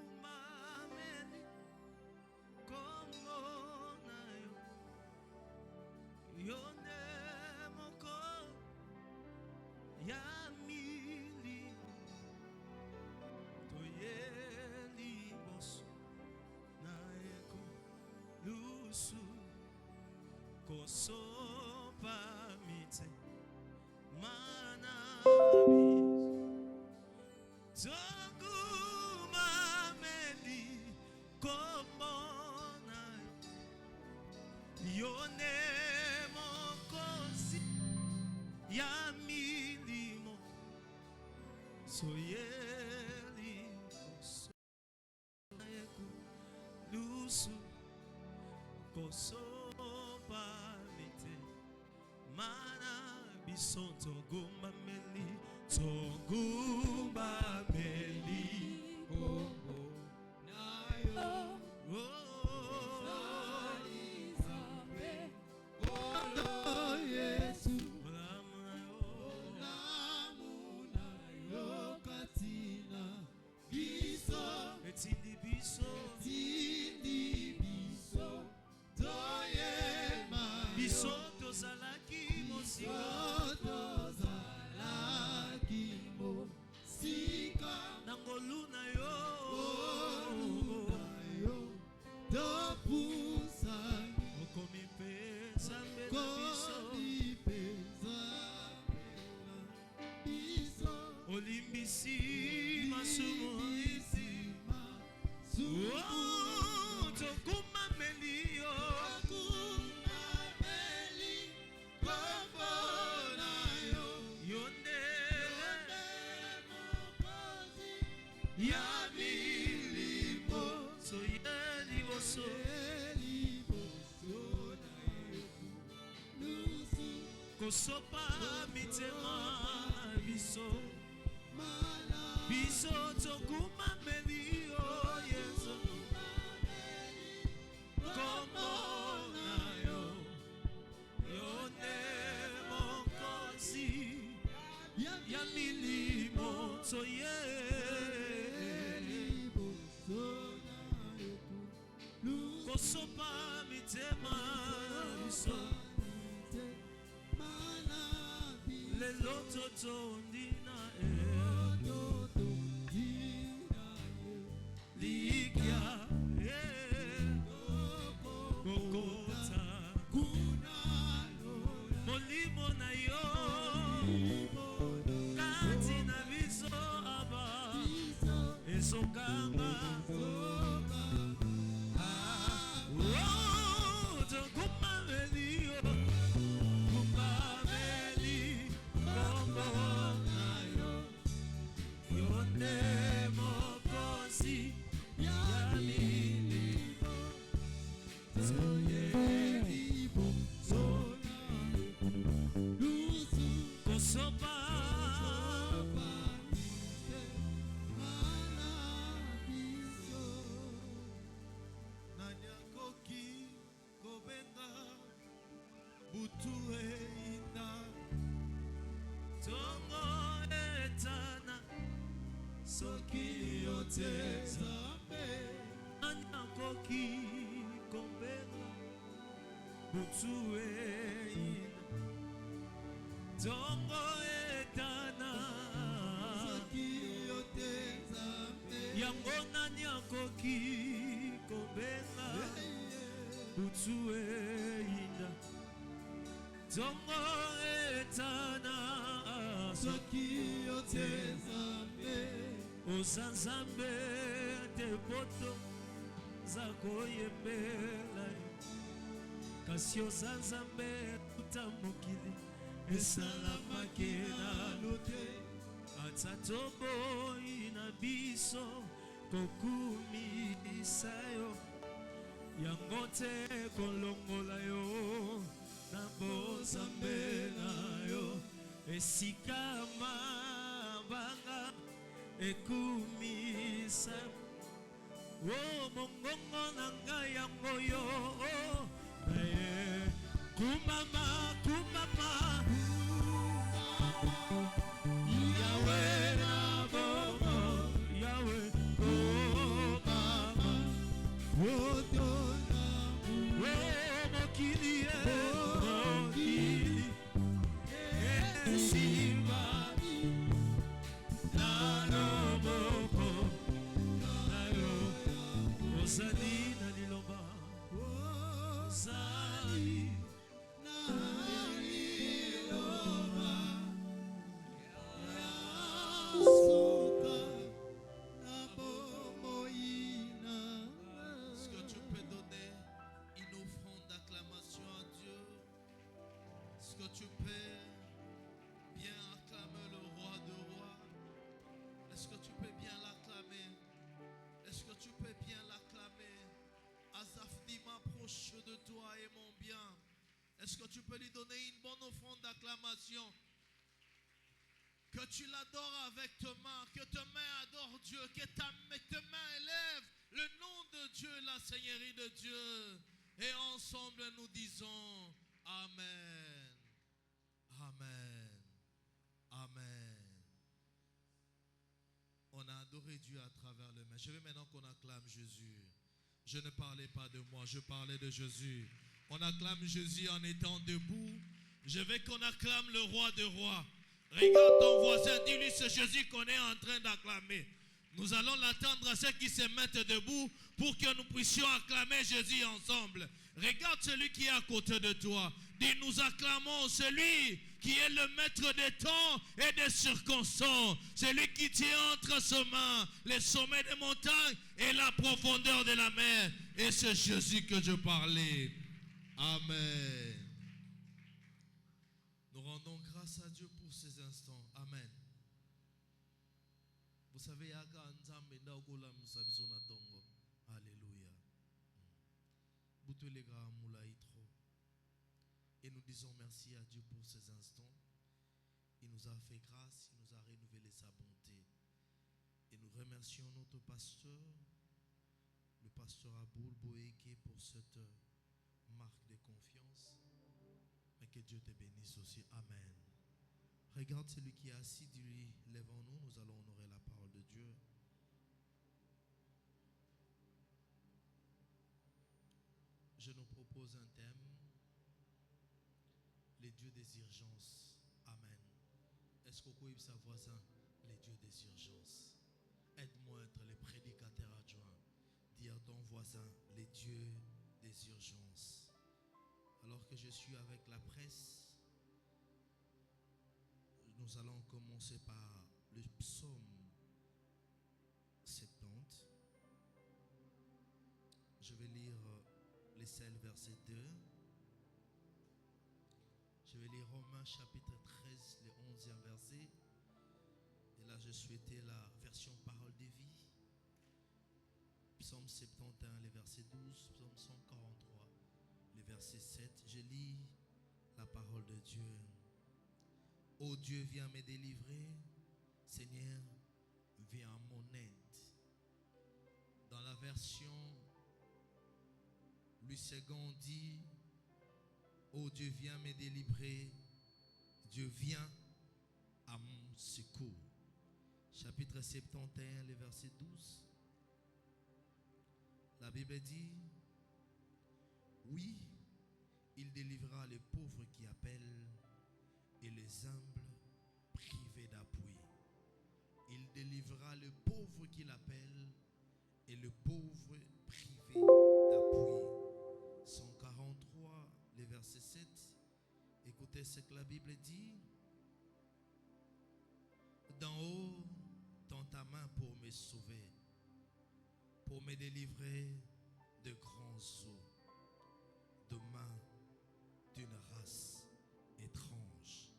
Togumameli komonayo yone moko yamili toyeli bosu naeko lusu kosopa mite manabi Togumameli komonayo yone mokosi yamilimo soyeli kosonayeku lusu kosopa mite mana bison togumameli Togumameli komonayo Yesu lamunayo katina biso etindi biso toyema biso tozalaki mosika nangoluna yo topusa okomi pesa biso olimbisi masumu Togumameli yo komonayo yone yamilimo soyeli boso kosopa mitema biso Togumameli yo Yesu komonayo yone mokosi yamilimo soyeli kosopa mitema biso lelo totondina likia kokota molimo na yo kati na biso aba esokanga Togumameli yo te nzambe nani akoki kombela butu eina ntongo etana yango nani akoki kombela butu eina ntongo etana soki ote nzambe osanzambe te poto za koyembela kasi osanzambe tuta mokili esalamaki nano te ata toboyi na biso kokumisa yo yango te kolongola yo na bozambe na yo esika mabanga ekumisa o mongongo na ngai yango yo naye kumama kumama yawe na bongo yawe kumama wotona mokili mokili esimba nanoboko nayo ozali na liloba ozali na liloba yasoka na bomoina. Est-ce que tu peux donner une offrande d'acclamation à Dieu? Est-ce que tu peux bien acclamer le roi de rois? Est-ce que tu peux bien l'acclamer? Est-ce que tu peux bien l'acclamer? Azafdi m'approche de toi et mon bien. Est-ce que tu peux lui donner une bonne offrande d'acclamation? Que tu l'adores avec tes mains, que tes mains adorent Dieu, que tes mains élèvent le nom de Dieu, la Seigneurie de Dieu. Et ensemble nous disons Amen. Amen. Amen. On a adoré Dieu à travers le mains. Je veux maintenant qu'on acclame Jésus. Je ne parlais pas de moi, je parlais de Jésus. On acclame Jésus en étant debout. Je veux qu'on acclame le roi de rois. Regarde ton voisin, dis-lui c'est Jésus qu'on est en train d'acclamer. Nous allons l'attendre à ceux qui se mettent debout pour que nous puissions acclamer Jésus ensemble. Regarde celui qui est à côté de toi. Dis, nous acclamons celui qui est le maître des temps et des circonstances. Celui qui tient entre ses mains les sommets des montagnes et la profondeur de la mer. Et c'est Jésus que je parlais. Amen. Nous rendons grâce à Dieu pour ces instants. Amen. Vous savez, alléluia. Et nous disons merci à Dieu pour ces instants. Il nous a fait grâce, il nous a renouvelé sa bonté. Et nous remercions notre pasteur, le pasteur Aboul Boéké, pour cette marque de confiance. Et que Dieu te bénisse aussi. Amen. Regarde celui qui est assis, dis-lui, lèvons-nous, nous allons honorer la parole de Dieu. Je nous propose un thème, les dieux des urgences. Amen. Est-ce qu'on peut sa voisin, les dieux des urgences? Aide-moi à être le prédicateur adjoint. Dis à ton voisin, les dieux des urgences. Alors que je suis avec la presse, nous allons commencer par le psaume 70. Je vais lire les 7 versets 2. Je vais lire Romains chapitre 13, le 11e verset. Et là, je souhaitais la version parole de vie. Psaume 71, les versets 12. Psaume 143, les versets 7. Je lis la parole de Dieu. Ô Dieu, viens me délivrer. Seigneur, viens à mon aide. Dans la version Louis II dit, ô Dieu, viens me délivrer. Dieu vient à mon secours. chapitre 71, le verset 12. La Bible dit, oui, il délivrera les pauvres qui appellent et les humbles privés d'appui. Il délivrera le pauvre qui l'appelle et le pauvre privé d'appui. 143, le verset 7. Écoutez ce que la Bible dit. D'en haut, tends ta main pour me sauver, pour me délivrer de grands eaux, de main d'une race étrange.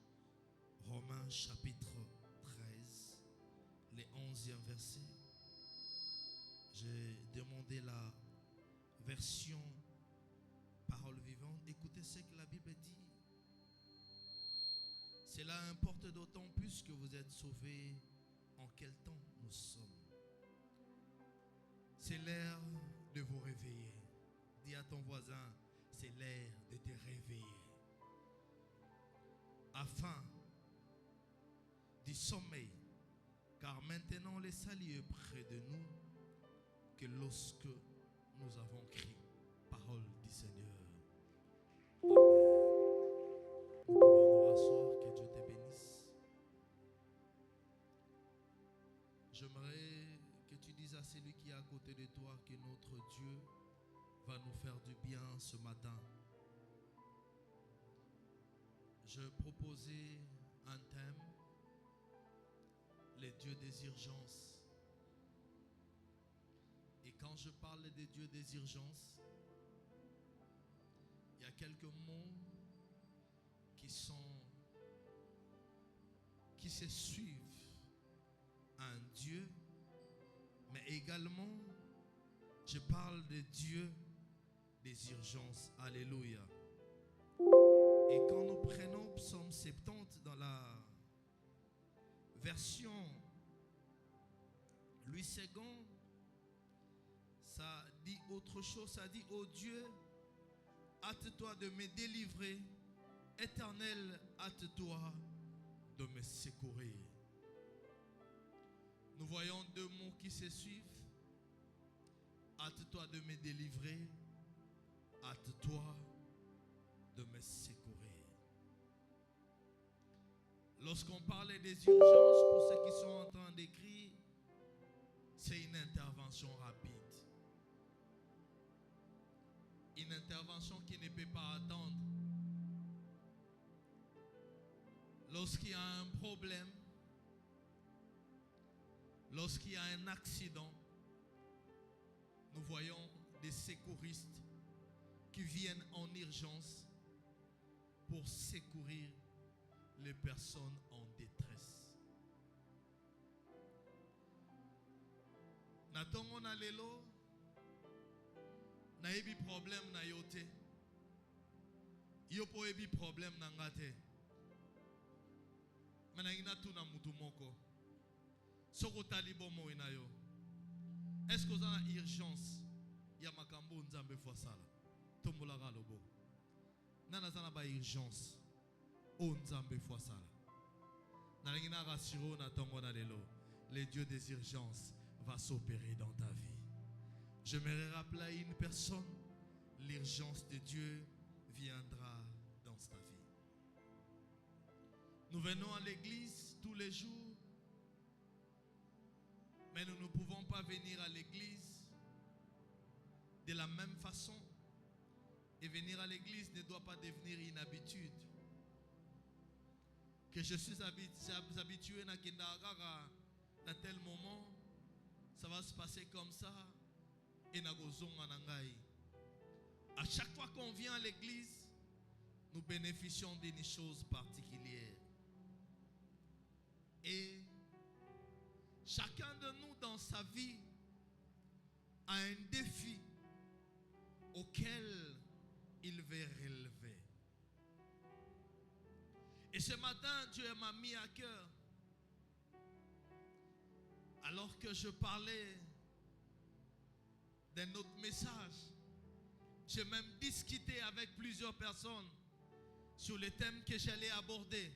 Romains chapitre 13, le 11e verset. J'ai demandé la version parole vivante. Écoutez ce que la Bible dit. Cela importe d'autant plus que vous êtes sauvés. En quel temps nous sommes? C'est l'heure de vous réveiller. Dis à ton voisin, c'est l'heure de te réveiller. Afin du sommeil, car maintenant le salut est près de nous, que lorsque nous avons crié, parole du Seigneur. Amen. Nous pouvons nous rasseoir, que Dieu te bénisse. J'aimerais que tu dises à celui qui est à côté de toi que notre Dieu va nous faire du bien ce matin. Je proposais un thème, les dieux des urgences. Et quand je parle des dieux des urgences, il y a quelques mots qui se suivent à un Dieu, mais également je parle de Dieu des urgences. Alléluia. Et quand nous prenons Psaume 70 dans la version Louis II, ça dit autre chose. Ça dit, ô Dieu, hâte-toi de me délivrer. Éternel, hâte-toi de me secourir. Nous voyons deux mots qui se suivent. Hâte-toi de me délivrer. Hâte-toi de me secourir. Lorsqu'on parlait des urgences, pour ceux qui sont en train d'écrire, c'est une intervention rapide. Une intervention qui ne peut pas attendre. Lorsqu'il y a un problème, lorsqu'il y a un accident, nous voyons des secouristes qui viennent en urgence pour secourir les personnes en détresse. Natongo na lelo na ebi problème na yote. Yo po ebi problème na ngate. Mana ina tuna mutu moko. Soko talibo mo ina yo. Est-ce que vous avez urgence? Ya makambo nzambe fwa sala. Tombola galobo. Nana zana ba urgence. O nzambe fwa sala. Na ngina rassuro na tongo na lelo. Le Dieu des urgences va s'opérer dans ta vie. Je me rappelle à une personne, l'urgence de Dieu viendra dans ta vie. Nous venons à l'église tous les jours, mais nous ne pouvons pas venir à l'église de la même façon. Et venir à l'église ne doit pas devenir une habitude. Que je suis habitué à tel moment, ça va se passer comme ça. Et à chaque fois qu'on vient à l'église, nous bénéficions d'une chose particulière. Et chacun de nous dans sa vie a un défi auquel il veut relever. Et ce matin, Dieu m'a mis à cœur, alors que je parlais d'un autre message, j'ai même discuté avec plusieurs personnes sur les thèmes que j'allais aborder.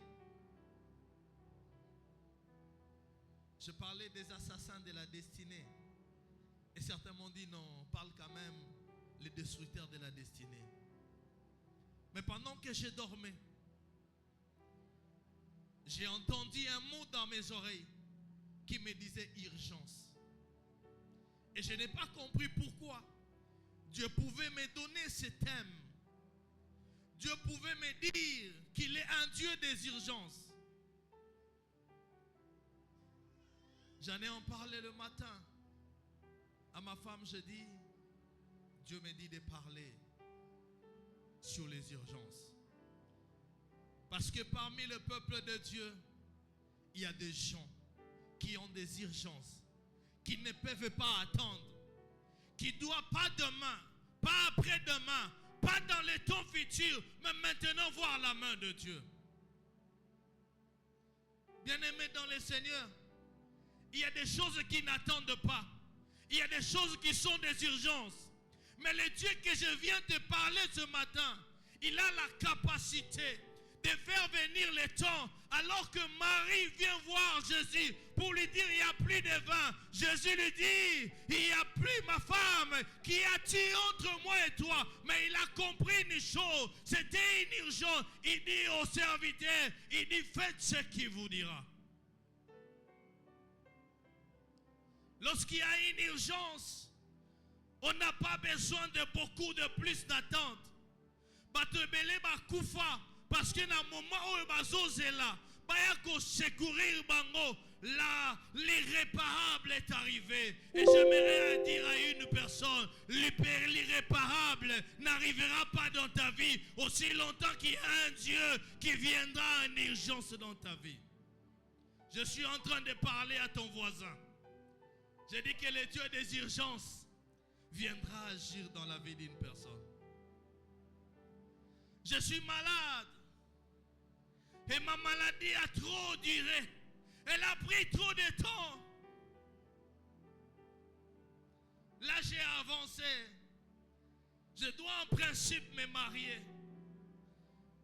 Je parlais des assassins de la destinée. Et certains m'ont dit non, on parle quand même les destructeurs de la destinée. Mais pendant que je dormais, j'ai entendu un mot dans mes oreilles qui me disait urgence. Et je n'ai pas compris pourquoi Dieu pouvait me donner ce thème. Dieu pouvait me dire qu'il est un Dieu des urgences. J'en ai en parlé le matin. À ma femme, je dis, Dieu me dit de parler sur les urgences. Parce que parmi le peuple de Dieu, il y a des gens qui ont des urgences, qui ne peuvent pas attendre, qui ne doivent pas demain, pas après-demain, pas dans les temps futurs, mais maintenant voir la main de Dieu. Bien-aimés dans le Seigneur, il y a des choses qui n'attendent pas. Il y a des choses qui sont des urgences. Mais le Dieu que je viens te parler ce matin, il a la capacité de faire venir le temps alors que Marie vient voir Jésus pour lui dire il n'y a plus de vin. Jésus lui dit il n'y a plus ma femme qui a-t-il entre moi et toi. Mais il a compris une chose, c'était une urgence. Il dit au serviteur, il dit faites ce qu'il vous dira. Lorsqu'il y a une urgence, on n'a pas besoin de beaucoup de plus d'attente. Batebele bakufa parce que dans le moment où bazoze là, bayako secourir bango, là l'irréparable est arrivé. Et j'aimerais dire à une personne, l'irréparable n'arrivera pas dans ta vie aussi longtemps qu'il y a un Dieu qui viendra en urgence dans ta vie. Je suis en train de parler à ton voisin. Je dis que le Dieu des urgences viendra agir dans la vie d'une personne. Je suis malade. Et ma maladie a trop duré. Elle a pris trop de temps. Là, j'ai avancé. Je dois en principe me marier.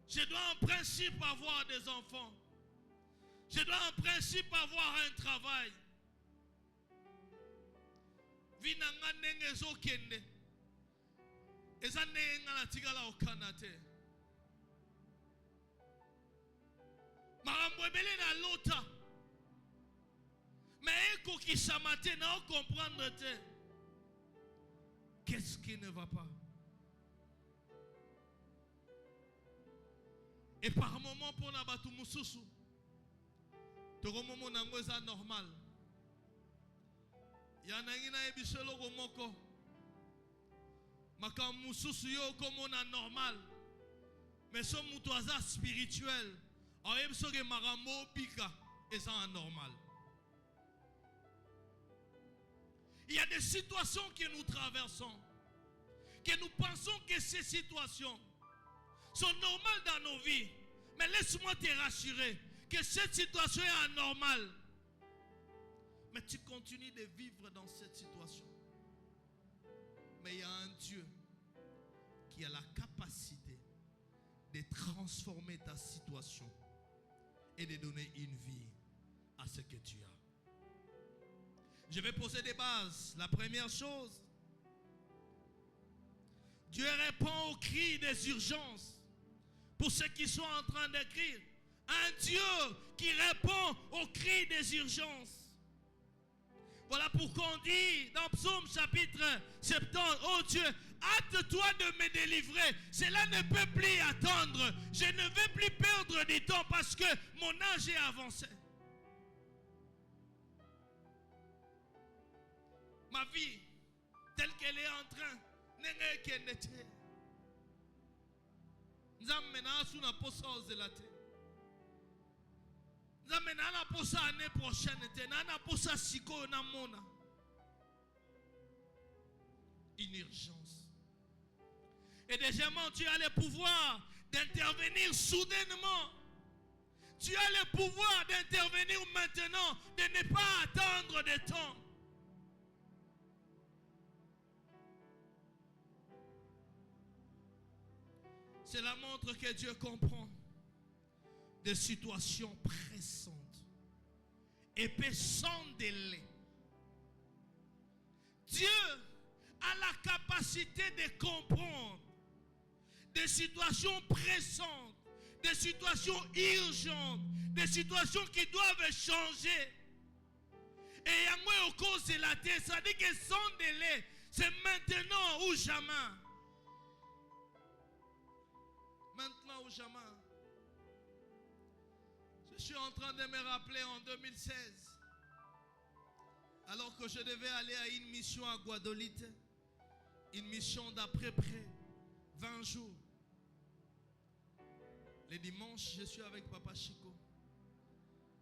Je dois en principe avoir des enfants. Je dois en principe avoir un travail. Vinanga nenge zo kende. Eza nenga na tigala okanate. Marambo ebele na lota. Mais eko ki chamate na o comprendre te. Qu'est-ce qui ne va pas? Et par moment pour na batu mususu. Toko momo nango eza normal. Yanangina ebiselo gomoko. Maka mususu yo komona normal. Mais son mutoaza spirituel. Oyebsoge maramo pika et ça anormal. Il y a des situations que nous traversons, que nous pensons que ces situations sont normales dans nos vies. Mais laisse-moi te rassurer que cette situation est anormale. Mais tu continues de vivre dans cette situation. Mais il y a un Dieu qui a la capacité de transformer ta situation et de donner une vie à ce que tu as. Je vais poser des bases. La première chose, Dieu répond aux cris des urgences. Pour ceux qui sont en train d'écrire, un Dieu qui répond aux cris des urgences. Voilà pourquoi on dit dans Psaume chapitre 70, oh Dieu, hâte-toi de me délivrer. Cela ne peut plus attendre. Je ne vais plus perdre du temps parce que mon âge est avancé. Ma vie, telle qu'elle est en train, n'est qu'elle n'était. Nous avons maintenant une posa aux élatés. Nous avons maintenant la posa l'année prochaine. Nous avons la posa siko na mona. Une urgence. Et deuxièmement, tu as le pouvoir d'intervenir soudainement. Tu as le pouvoir d'intervenir maintenant, de ne pas attendre de temps. Cela montre que Dieu comprend des situations pressantes et paix sans délai. Dieu a la capacité de comprendre des situations pressantes, des situations urgentes, des situations qui doivent changer. Et yango au cause de la terre, ça dit que sans délai, c'est maintenant ou jamais. Maintenant ou jamais. Je suis en train de me rappeler en 2016, alors que je devais aller à une mission à Guadolite, une mission d'après près 20 jours. Le dimanche, je suis avec Papa Chico.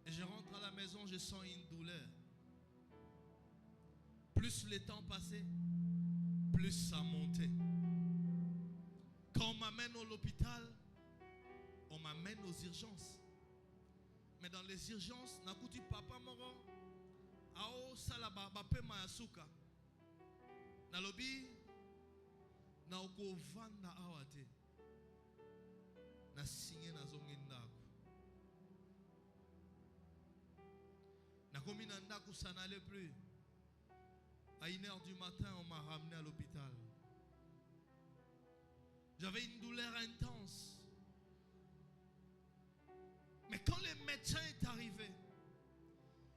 Et je rentre à la maison, je sens une douleur. Plus le temps passait, plus ça montait. Quand on m'amène à l'hôpital, on m'amène aux urgences. Mais dans les urgences, nakuti papa moro, ao sala bape mayasuka. Na lobi, na oko vanda awate. Na signé na zongendako. Na komi na ndaku, ça n'allait plus. À 1h du matin, on m'a ramené à l'hôpital. J'avais une douleur intense. Mais quand le médecin est arrivé,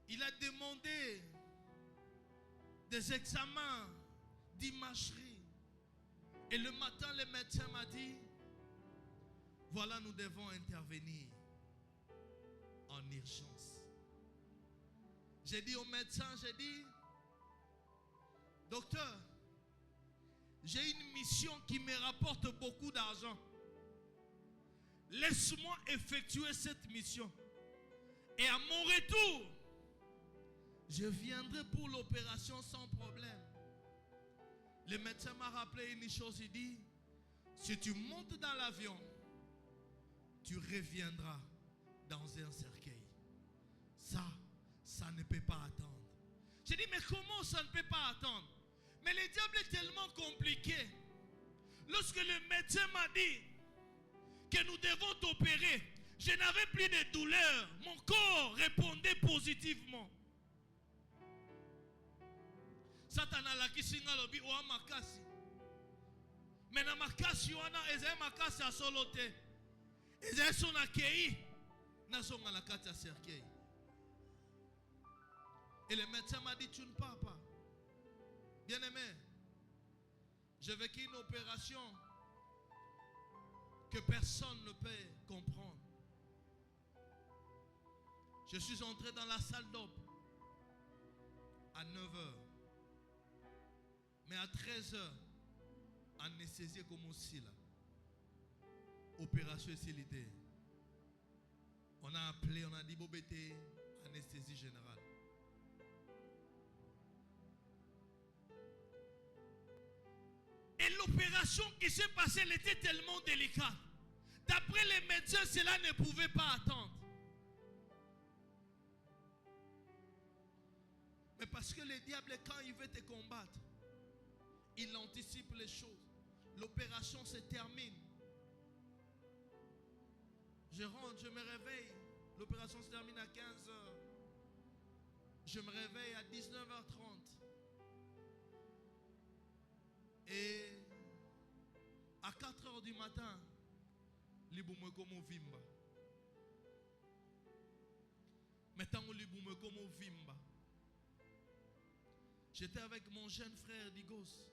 il a demandé des examens d'imagerie. Et le matin, le médecin m'a dit, voilà, nous devons intervenir en urgence. J'ai dit au médecin, j'ai dit, docteur, j'ai une mission qui me rapporte beaucoup d'argent. Laisse-moi effectuer cette mission. Et à mon retour, je viendrai pour l'opération sans problème. Le médecin m'a rappelé une chose, il dit, si tu montes dans l'avion, tu reviendras dans un cercueil. Ça ne peut pas attendre. J'ai dit, mais comment ça ne peut pas attendre? Mais le diable est tellement compliqué. Lorsque le médecin m'a dit que nous devons t'opérer, je n'avais plus de douleur. Mon corps répondait positivement. Satan a la kisinga lobi oa makasi. Mais na makasi wana ezay makasi a solote. Ezay son akei na son la kati a cercueil. Et le médecin m'a dit, tu ne pars pas. Bien-aimé, j'ai vécu une opération que personne ne peut comprendre. Je suis entré dans la salle d'op à 9h. Mais à 13h, anesthésie comme aussi là. Opération facilité. On a appelé, on a dit Bobété, anesthésie générale. Et l'opération qui s'est passée, elle était tellement délicate. D'après les médecins, cela ne pouvait pas attendre. Mais parce que le diable, quand il veut te combattre, il anticipe les choses. L'opération se termine. Je rentre, je me réveille. L'opération se termine à 15h. Je me réveille à 19h30. Et à 4h du matin, liboumé comme vimba. Maintenant, liboumé comme vimba. J'étais avec mon jeune frère Digos.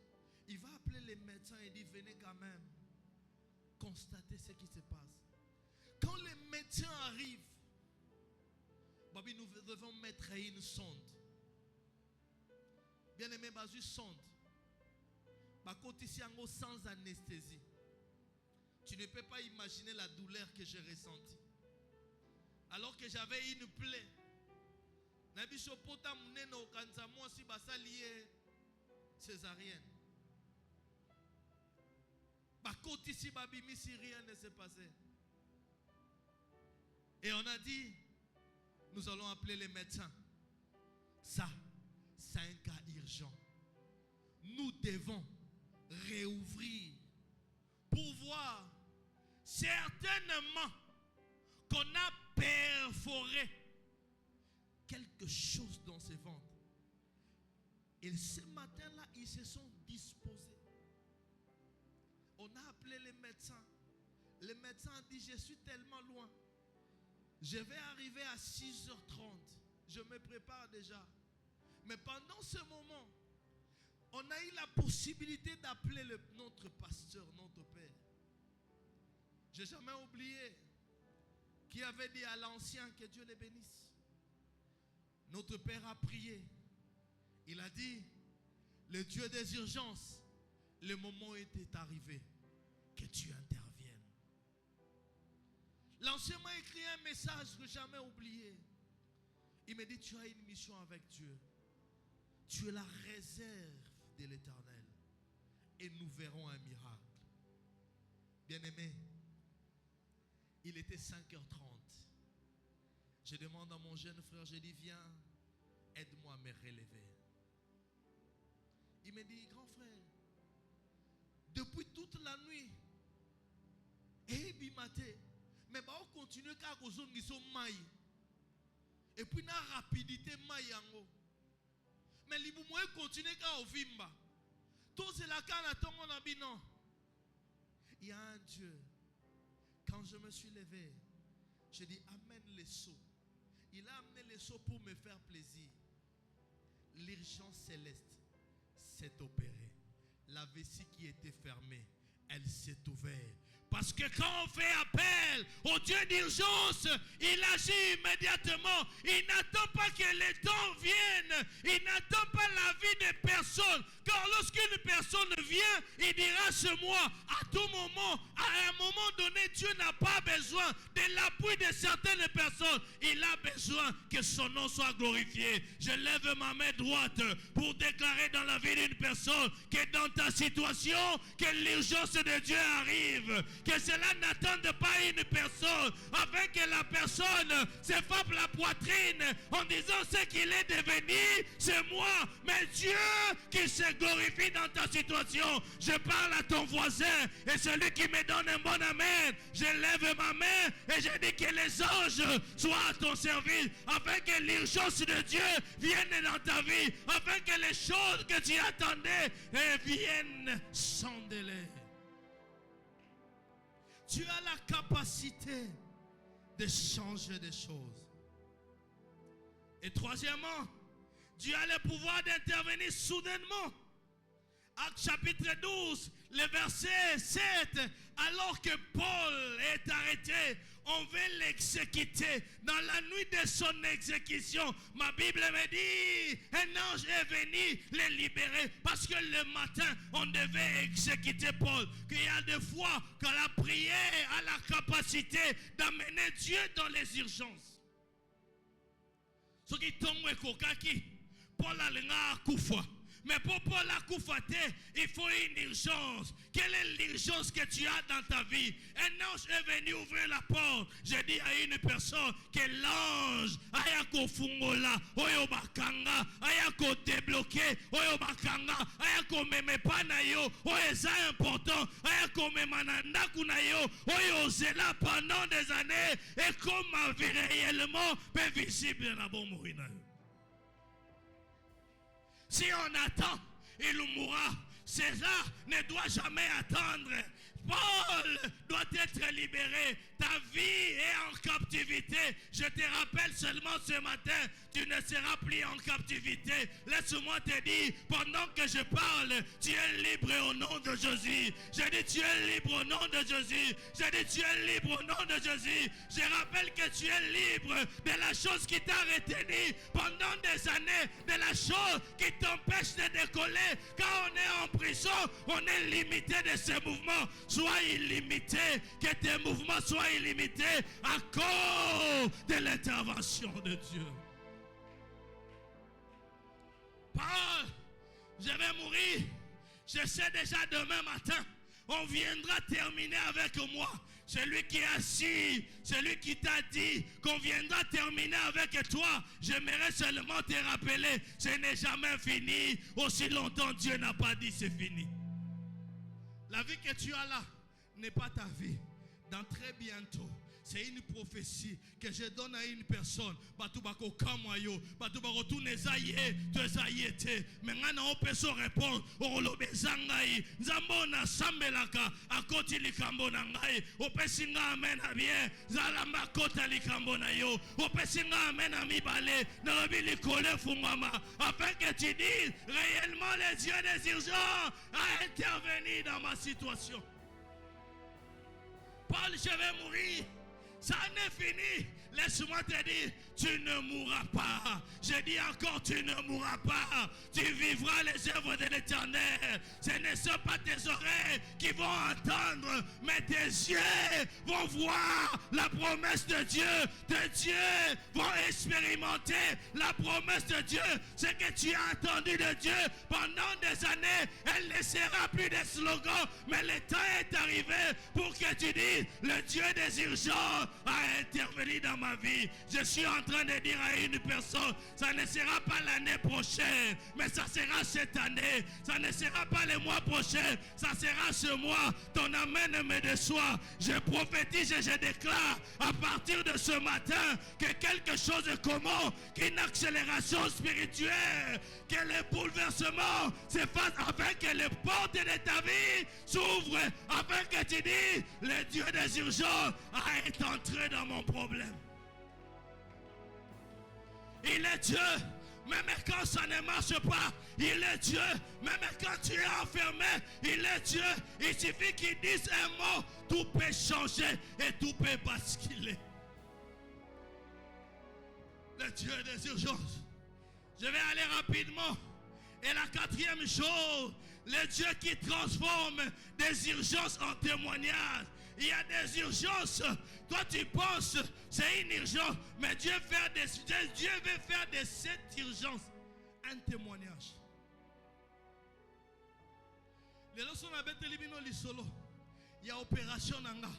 Il va appeler les médecins et dit, venez quand même constater ce qui se passe. Quand les médecins arrivent, Babi, nous devons mettre une sonde. Bien aimé, basu sonde. Sans anesthésie. Tu ne peux pas imaginer la douleur que j'ai ressentie. Alors que j'avais une plaie. Césarienne. Rien ne s'est passé. Et on a dit, nous allons appeler les médecins. Ça, c'est un cas urgent. Nous devons réouvrir pour voir certainement qu'on a perforé quelque chose dans ses ventres. Et ce matin-là, ils se sont disposés. On a appelé les médecins. Le médecin a dit, je suis tellement loin. Je vais arriver à 6h30. Je me prépare déjà. Mais pendant ce moment, on a eu la possibilité d'appeler notre pasteur, notre père. Je n'ai jamais oublié qui avait dit à l'ancien que Dieu les bénisse. Notre père a prié. Il a dit, le Dieu des urgences, le moment était arrivé que tu interviennes. L'ancien m'a écrit un message que je n'ai jamais oublié. Il me dit, tu as une mission avec Dieu. Tu es la réserve de l'Éternel. Et nous verrons un miracle. Bien-aimé, il était 5h30. Je demande à mon jeune frère, je dis, viens, aide-moi à me relever. Il me dit, grand frère, depuis toute la nuit, et bimaté, mais on continue car aux zones qui sont mailles. Et puis la rapidité maillango. Mais les mouvements continuent car au vimba. Tout c'est la canne à ton non. Il y a un Dieu. Quand je me suis levé, je dis amène les seaux. Il a amené les seaux pour me faire plaisir. L'urgence céleste s'est opérée. La vessie qui était fermée, elle s'est ouverte. Parce que quand on fait appel au Dieu d'urgence, il agit immédiatement. Il n'attend pas que les temps viennent. Il n'attend pas la vie de personne. Car lorsqu'une personne vient, il dira ce moi, à tout moment, à un moment donné, Dieu n'a pas besoin de l'appui de certaines personnes. Il a besoin que son nom soit glorifié. Je lève ma main droite pour déclarer dans la vie d'une personne que dans ta situation, que l'urgence de Dieu arrive. Que cela n'attende pas une personne afin que la personne se frappe la poitrine en disant ce qu'il est devenu, c'est moi. Mais Dieu qui se glorifie dans ta situation. Je parle à ton voisin et celui qui me donne un bon amen, je lève ma main et je dis que les anges soient à ton service afin que l'urgence de Dieu vienne dans ta vie, afin que les choses que tu attendais viennent sans délai. Tu as la capacité de changer des choses. Et troisièmement, Dieu a le pouvoir d'intervenir soudainement. Actes chapitre 12, le verset 7. Alors que Paul est arrêté, on veut l'exécuter. Dans la nuit de son exécution, ma Bible me dit, un ange est venu les libérer. Parce que le matin, on devait exécuter Paul. Qu'il y a des fois que la prière a la capacité d'amener Dieu dans les urgences. Ce qui tombe au kokaki, Paul a l'engar koufa. Mais pour Paul Akoufate, il faut une urgence. Quelle est l'urgence que tu as dans ta vie? Un ange est venu ouvrir la porte. Je dis à une personne que l'ange ayako fungola, oyo bakanga, ayako débloqué, oyo bakanga, ayako memepa na yo, oyo ça important, ayako memananda kuna yo, oyo zela pendant des années et comme ma vie réellement peut visible na bon morina. Si on attend, il mourra. César ne doit jamais attendre. Paul doit être libéré. Ta vie est en captivité. Je te rappelle seulement ce matin, tu ne seras plus en captivité. Laisse-moi te dire, pendant que je parle, tu es libre au nom de Jésus. Je dis, tu es libre au nom de Jésus. Je dis, tu es libre au nom de Jésus. Je rappelle que tu es libre de la chose qui t'a retenu pendant des années, de la chose qui t'empêche de décoller. Quand on est en prison, on est limité de ces mouvements. Sois illimité, que tes mouvements soient illimités à cause de l'intervention de Dieu. Paul, je vais mourir. Je sais déjà demain matin, on viendra terminer avec moi. Celui qui est assis, celui qui t'a dit qu'on viendra terminer avec toi, j'aimerais seulement te rappeler, ce n'est jamais fini. Aussi longtemps Dieu n'a pas dit c'est fini. La vie que tu as là n'est pas ta vie. Dans très bientôt, C'est une prophétie que je donne à une personne. Batu bako kamwayo, batu bako tu nezaye, tu ezayete. Mengana o peso répondre, o lo bezangai, nzambona sambelaka, akoti likambo na ngai, o pesinga amen bien, zalamba kota likambo na yo, o pesinga amen mibale, na lobi likole fungama, afin que tu dises réellement les dieux des urgences a intervenu dans ma situation. Paul, je vais mourir. Ça n'est fini. Laisse-moi te dire, tu ne mourras pas. Je dis encore, tu ne mourras pas. Tu vivras les œuvres de l'Éternel. Ce ne sont pas tes oreilles qui vont entendre, mais tes yeux vont voir la promesse de Dieu. Tes yeux vont expérimenter la promesse de Dieu. Ce que tu as entendu de Dieu pendant des années, elle ne sera plus des slogans, mais le temps est arrivé pour que tu dises, le Dieu des urgences a intervenu dans ma vie. Je suis en train de dire à une personne, ça ne sera pas l'année prochaine, mais ça sera cette année. Ça ne sera pas le mois prochain, ça sera ce mois. Ton amen me déçoit. Je prophétise et je déclare à partir de ce matin que quelque chose de commun, qu'une accélération spirituelle, que le bouleversement se fasse afin que les portes de ta vie s'ouvrent, afin que tu dises, le Dieu des urgences est entré dans mon problème. Il est Dieu, même quand ça ne marche pas, il est Dieu, même quand tu es enfermé, il est Dieu. Il suffit qu'il dise un mot, tout peut changer et tout peut basculer. Le Dieu des urgences. Je vais aller rapidement. Et la quatrième chose, le Dieu qui transforme des urgences en témoignages. Il y a des urgences. Toi, tu penses c'est une urgence. Mais Dieu veut faire de cette urgence un témoignage. Les leçons il y a opération nanga.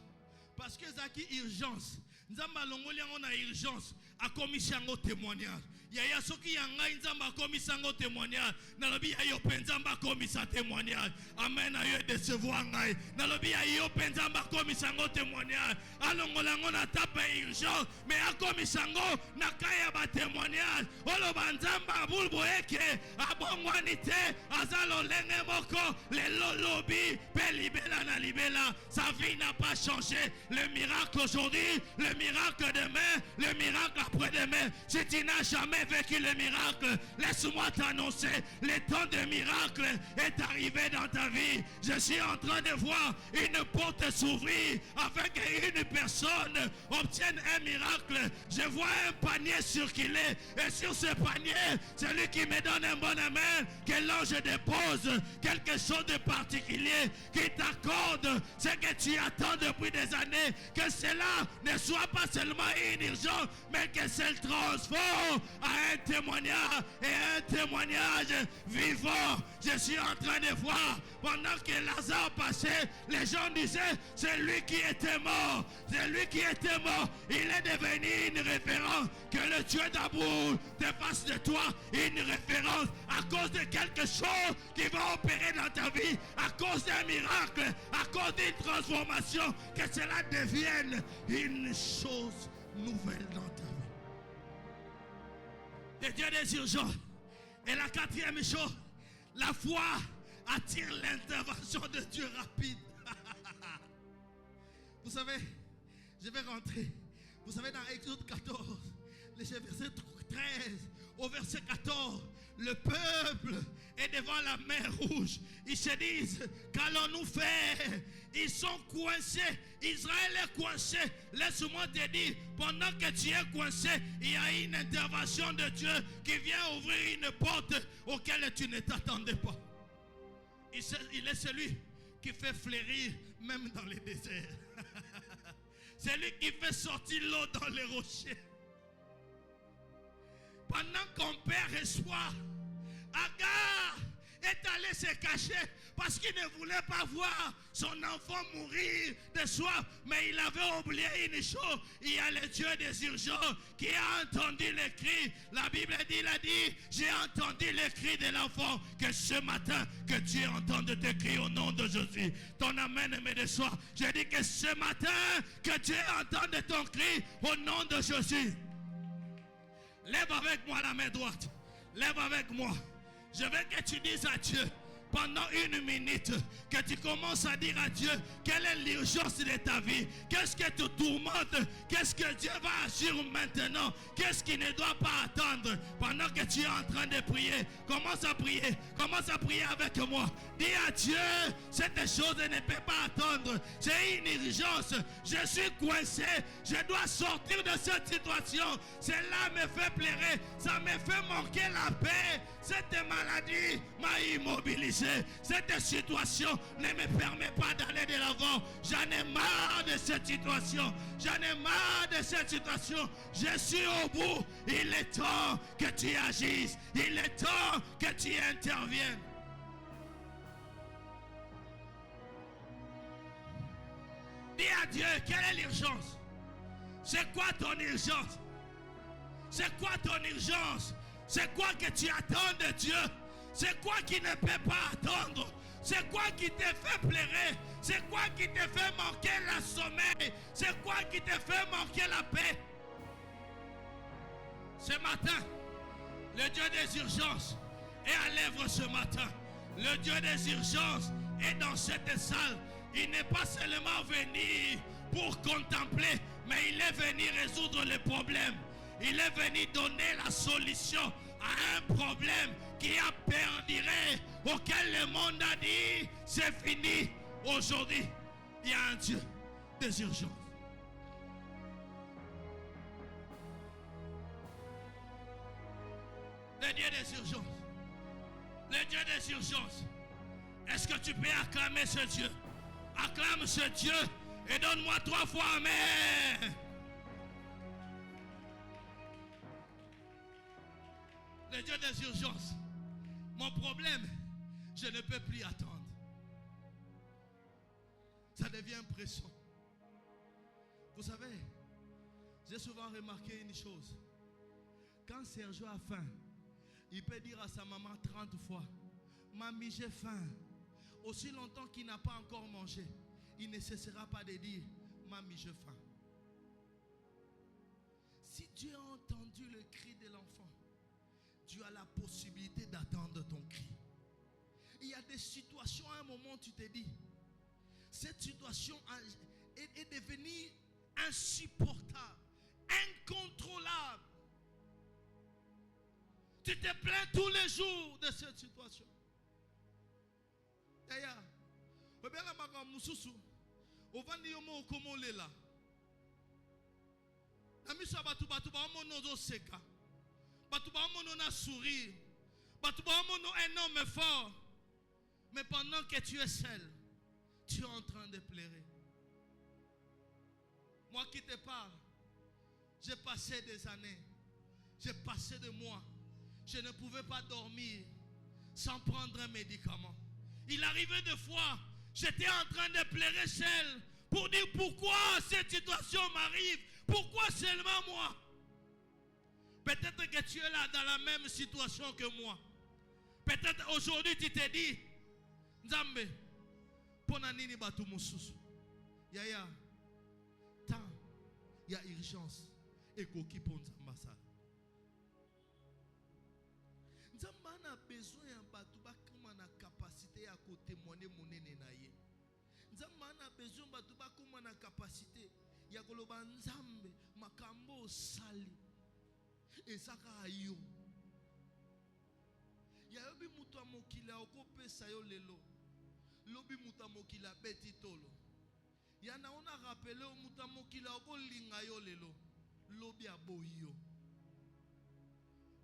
Parce que c'est une urgence. Nzamba longoli yango na urgence. A commis un témoignage. Yaya soki yanga nzamba komisa ngo témoignage na lobi ayo penzamba komisa témoignage amen ayo décevoir ngai na lobi ayo penzamba komisa ngo témoignage alongola ngo na tape urgence mais akomisa ngo na kaya ba témoignage olo banzamba bulbo eke abongwani te azalo lenge moko le lobi pe libela na libela sa vie n'a pas changé le miracle aujourd'hui le miracle demain le miracle après-demain si tu n'as jamais vécu le miracle, laisse-moi t'annoncer, le temps de miracle est arrivé dans ta vie. Je suis en train de voir une porte s'ouvrir afin qu'une personne obtienne un miracle. Je vois un panier circuler et sur ce panier, celui qui me donne un bon amen, que l'ange dépose quelque chose de particulier, qui t'accorde ce que tu attends depuis des années, que cela ne soit pas seulement une urgence, mais que c'est le transforme à un témoignage et un témoignage vivant. Je suis en train de voir pendant que Lazare passait, les gens disaient c'est lui qui était mort, c'est lui qui était mort. Il est devenu une référence. Que le Dieu d'amour te fasse de toi une référence à cause de quelque chose qui va opérer dans ta vie, à cause d'un miracle, à cause d'une transformation, que cela devienne une chose nouvelle dans ta vie. Le Dieu des urgences. Et la quatrième chose, la foi attire l'intervention de Dieu rapide. Vous savez, je vais rentrer. Vous savez, dans Exode 14, le verset 13 au verset 14, le peuple est devant la mer rouge. Ils se disent, qu'allons-nous faire? Ils sont coincés. Israël est coincé. Laisse-moi te dire, pendant que tu es coincé, il y a une intervention de Dieu qui vient ouvrir une porte auquel tu ne t'attendais pas. Il est celui qui fait fleurir même dans les déserts. C'est lui qui fait sortir l'eau dans les rochers. Pendant qu'on perd espoir, Agar est allé se cacher parce qu'il ne voulait pas voir son enfant mourir de soif. Mais il avait oublié une chose. Il y a le Dieu des urgences qui a entendu les cris. La Bible dit, il a dit, j'ai entendu les cris de l'enfant. Que ce matin, que Dieu entende tes cris au nom de Jésus. Ton amen me déçoit. Je dis que ce matin, que Dieu entende ton cri au nom de Jésus. Lève avec moi la main droite. Lève avec moi. Je veux que tu dises à Dieu pendant 1 minute, que tu commences à dire à Dieu quelle est l'urgence de ta vie. Qu'est-ce que te tourmente? Qu'est-ce que Dieu va agir maintenant? Qu'est-ce qui ne doit pas attendre? Pendant que tu es en train de prier, commence à prier. Commence à prier avec moi. Dis à Dieu, cette chose ne peut pas attendre. J'ai une urgence. Je suis coincé. Je dois sortir de cette situation. Cela me fait pleurer. Ça me fait manquer la paix. Cette maladie m'a immobilisé. Cette situation ne me permet pas d'aller de l'avant. J'en ai marre de cette situation. J'en ai marre de cette situation. Je suis au bout. Il est temps que tu agisses. Il est temps que tu interviennes. Dis à Dieu, quelle est l'urgence? C'est quoi ton urgence? C'est quoi ton urgence? C'est quoi que tu attends de Dieu? C'est quoi qui ne peut pas attendre? C'est quoi qui te fait pleurer? C'est quoi qui te fait manquer le sommeil? C'est quoi qui te fait manquer la paix? Ce matin, le Dieu des urgences est à l'œuvre ce matin. Le Dieu des urgences est dans cette salle. Il n'est pas seulement venu pour contempler, mais il est venu résoudre les problèmes. Il est venu donner la solution à un problème qui a perduré, auquel le monde a dit, c'est fini. Aujourd'hui, il y a un Dieu des urgences. Le Dieu des urgences. Le Dieu des urgences. Est-ce que tu peux acclamer ce Dieu? Acclame ce Dieu et donne-moi 3 fois amen. Le Dieu des urgences. Mon problème, je ne peux plus attendre. Ça devient pressant. Vous savez, j'ai souvent remarqué une chose. Quand Sergio a faim, il peut dire à sa maman 30 fois, mamie, j'ai faim. Aussi longtemps qu'il n'a pas encore mangé, il ne cessera pas de dire, mamie, j'ai faim. Si Dieu a entendu le cri de l'enfant, tu as la possibilité d'attendre ton cri. Il y a des situations, à un moment, tu te dis, cette situation est devenue insupportable, incontrôlable. Tu te plains tous les jours de cette situation. D'ailleurs, sourire. Un homme fort. Mais pendant que tu es seul, tu es en train de pleurer. Moi qui te parle, j'ai passé des années. J'ai passé des mois. Je ne pouvais pas dormir sans prendre un médicament. Il arrivait des fois, j'étais en train de pleurer seul pour dire pourquoi cette situation m'arrive. Pourquoi seulement moi? Peut-être que tu es là dans la même situation que moi. Peut-être aujourd'hui tu te dis, Nzambe, pona nini batu mususu. Yaya, tant, il y a urgence. Et koki pour Nzamba ça. Nzamba a besoin de batu bakuma na capacité à témoigner monene na ye. Nzamba a besoin de batu bakuma na capacité ya koloba Nzambe makambo sali. Ezaka yo. Ya yobi mutu amokila okopesa yo lelo. Lobi mutu amokila beti tolo. Ya na ona rappelé mutu amokila okolinga yo lelo. Lobi aboyi yo.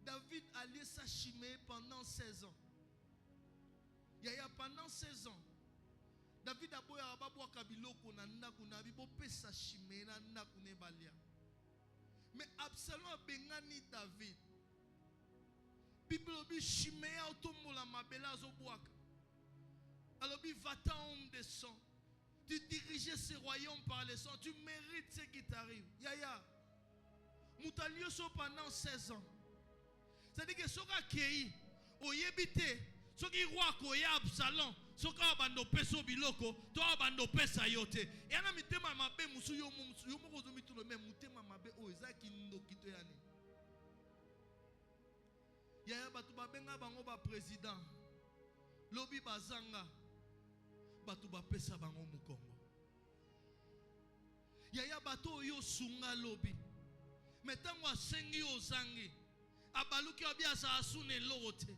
David allait s'achimer pendant 16 ans. Il y a pendant 16 ans. David a beau ababwa kabiloko na ndaku na bibo pesa chimé na ndaku ne balia. Mais Absalom a bengani David. Bible obi chimé autombo la mabela zo boaka. Alors, va-t'en, homme de sang. Tu dirigeais ce royaume par le sang. Tu mérites ce qui t'arrive. Yaya. Moutalioso pendant 16 ans. C'est-à-dire que ce qui est oyebite, ce qui est roi koya Absalom, ce qui est bando peso biloko, toi bando pesa yote. Et ana mitema mabe musu yo moko zo mituno me mutema mabe o ezaki ndo kito yani. Yaya batu babenga bango ba président. Lobi bazanga batu ba pesa bango mukongo. Yaya bato yo sunga lobi. Metango asengi ozangi. Abaluki obia sa asune lote.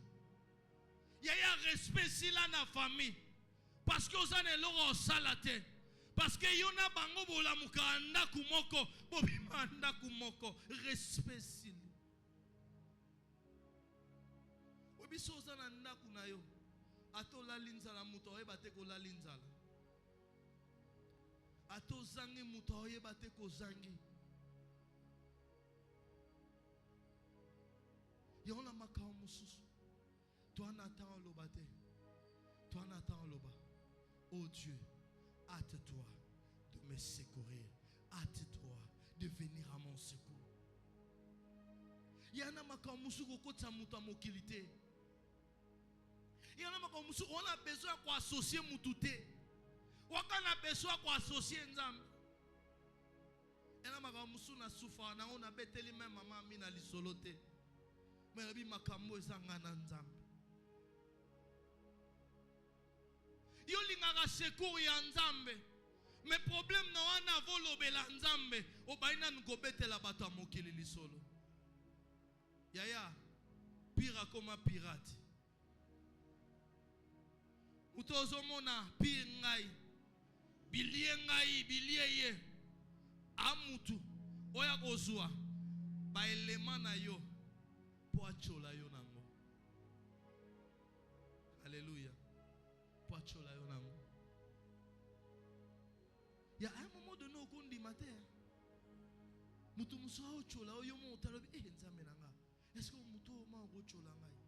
Yaya respect sila na famille. Parce que ozane loro salate. Parce que yona bango bola mukanda kumoko. Bobima anda kumoko. Respect sila. Obiso ozana ndaku na yo. Ato la linzala muto oyeba te ko la linzala. Ato zangi muto oyeba te ko zangi. Yona makao mususu. Toi n'attends l'oba te. Toi n'attends l'oba. Oh Dieu, hâte-toi de me secourir. Hâte-toi de venir à mon secours. Yana makao mususu kota muta mokilité. Yana makao mususu on a besoin quoi associer mutute. Wakana besoin quoi associer nzambe. Yana makao mususu na souffra na on a beteli même maman mina lisolote. Mais bi makambo ezanga na nzambe. Yo lingaka secours ya nzambe. Mais problème na wana volobela nzambe. Obaina nkobetela bato ya mokili lisolo. Yaya, pire comme pirate. Utozo mona pire ngai. Bilie ngai, bilie ye. Amutu. Oya kozua. Ba elema na yo. Poachola yo nango. Alléluia. Poachola yo nango. Il y a un moment donné au kondi matin. Mutu muso ochola yo mo talobi nzambe nanga. Est-ce que mutu ma ochola ngai?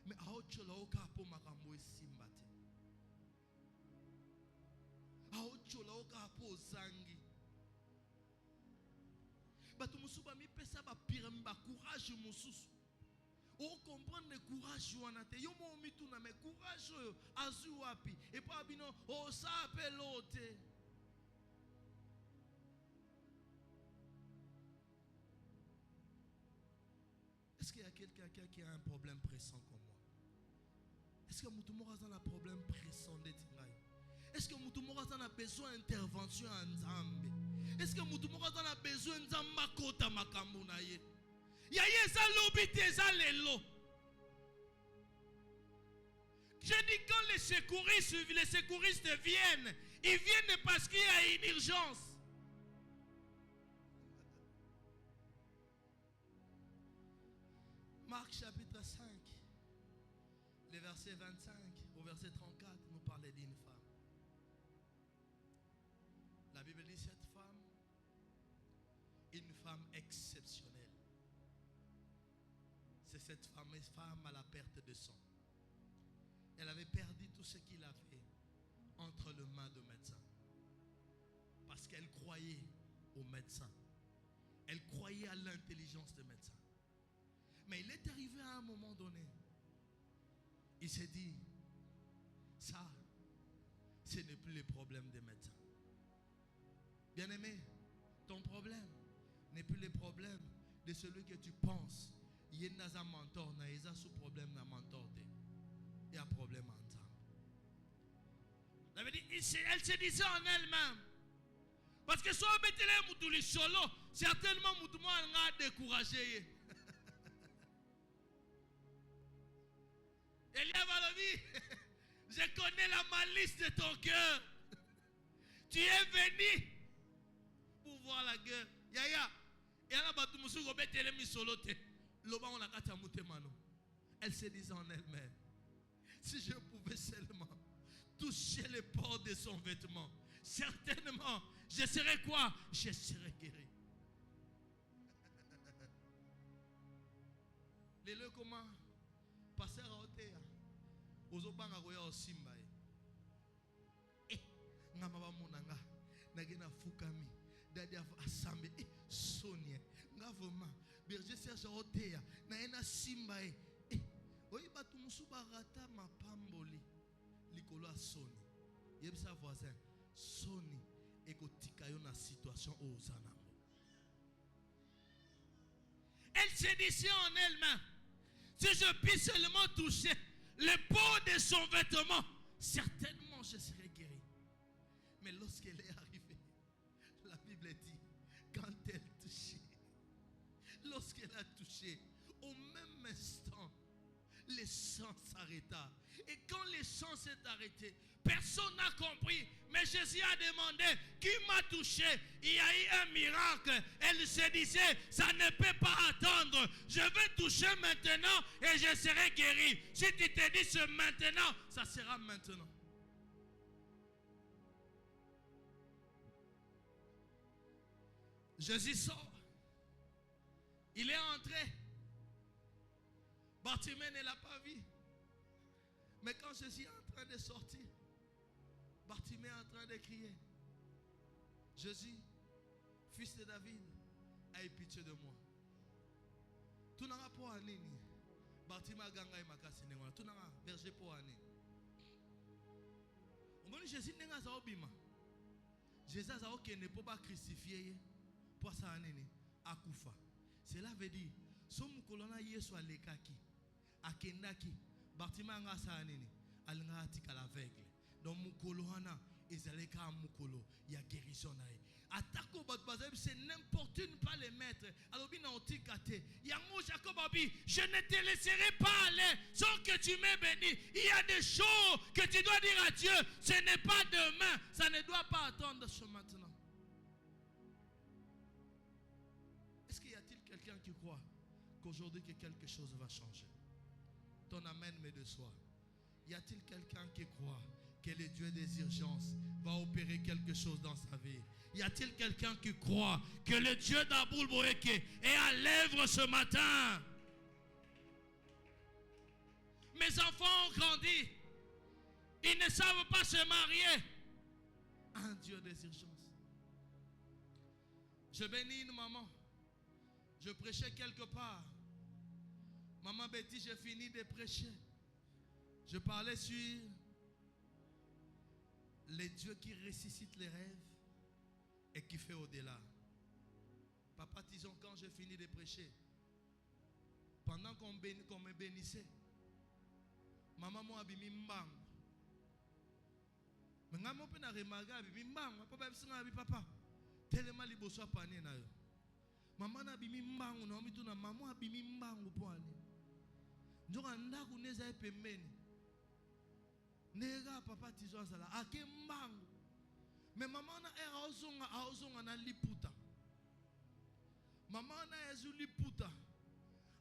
Mais aochola oka po makambo esimbate. Aochola oka po zangi. Bato musuba mi pesa ba pire ba courage mususu. O comprendre le courage wana te. Yo mo mituna me courage azu wapi. Et pas bino o sa pelote. Est-ce qu'il y a quelqu'un qui a un problème pressant comme moi? Est-ce que Moutoumora a un problème pressant de Tingaï? Est-ce que Moutoumora a besoin d'intervention en Zambé? Est-ce que Moutoumora a besoin de Zamakota Makambunaye? Yaya ça l'obité ça l'élo. Je dis quand les secouristes viennent, ils viennent parce qu'il y a une urgence. Marc chapitre 5, le verset 25 au verset 34 nous parlait d'une femme. La Bible dit cette femme, une femme exceptionnelle. C'est cette fameuse femme à la perte de sang. Elle avait perdu tout ce qu'il avait entre les mains de médecin. Parce qu'elle croyait aux médecins. Elle croyait à l'intelligence des médecins. Mais il est arrivé à un moment donné. Il s'est dit, ça, ce n'est plus le problème des médecins. Bien-aimé, ton problème n'est plus le problème de celui que tu penses. Il y a un mentor, il y a un problème dans mentor. Il y a un problème en temps. Elle se disait en elle-même. Parce que si on est solo, certainement tout le monde a découragé. Elia Valovi, je connais la malice de ton cœur. Tu es venu pour voir la guerre. Yaya, elle se disait en elle-même, si je pouvais seulement toucher les pores de son vêtement, certainement, je serais quoi? Je serais guéri. Les comment? Passer à Otea. ozobanga koya osimba ye ngama bamonanga nagena fukami dadi asambe soni nga vraiment berger Serge oteya na ena simba ye oyi batu musu barata mapamboli likolo soni yebisa voisin soni ekotika yo na situation ozanango. Elle se disait en elle-même, si je puis seulement toucher le pot de son vêtement, certainement je serai guéri. Mais lorsqu'elle est arrivée, la Bible dit, quand elle touchait, lorsqu'elle a touché, au même instant, le sang s'arrêta. Et quand le sang s'est arrêté, personne n'a compris. Mais Jésus a demandé, qui m'a touché? Il y a eu un miracle. Elle se disait, ça ne peut pas attendre. Je vais toucher maintenant et je serai guéri. Si tu te dis ce maintenant, ça sera maintenant. Jésus sort. Il est entré. Bartimée ne l'a pas vu. Mais quand Jésus est en train de sortir, Bartimée est en train de crier, Jésus, fils de David, aie pitié de moi. Tout n'a pas pour aller. Bartimée a gagné ma casse. Tout n'a pas berger pour aller. On dit Jésus n'est pas obima. Jésus a dit qu'il ne peut pas crucifier pour ça à Koufa. Cela veut dire, si nous colonna Yesu alekaki, akendaki, Bartimée anga sa nini, alinga atika l'aveugle. Donc mukolo hana ezaleka mukolo ya guérison nae. Atako batbazabi c'est n'importe une pas les mettre. Alors bina otikate. Yango Jacob abi, je ne te laisserai pas aller sans que tu m'aies béni. Il y a des choses que tu dois dire à Dieu. Ce n'est pas demain. Ça ne doit pas attendre ce maintenant. Est-ce qu'il y a-t-il quelqu'un qui croit qu'aujourd'hui que quelque chose va changer? Ton amen met de soi. Y a-t-il quelqu'un qui croit que le Dieu des urgences va opérer quelque chose dans sa vie? Y a-t-il quelqu'un qui croit que le Dieu d'Aboul Boeke est à l'œuvre ce matin? Mes enfants ont grandi. Ils ne savent pas se marier. Un Dieu des urgences. Je bénis une maman. Je prêchais quelque part. Maman Betty, j'ai fini de prêcher. Je parlais sur les dieux qui ressuscitent les rêves et qui fait au-delà. Papa Tison, quand j'ai fini de prêcher, pendant qu'on me bénissait, maman m'a dit Mimbang. Mais maman m'a remarqué Mimbang. Papa, tellement liboso pané na yo. Maman na bimi mbangu na omitu na maman abimi mbangu poani. Njoka ndaku neza pembeni. Nega papa Tison sala ake mbangu. Mais maman na era ozonga na liputa. Maman na ezu liputa.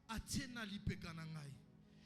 Atie na lipeka na ngai.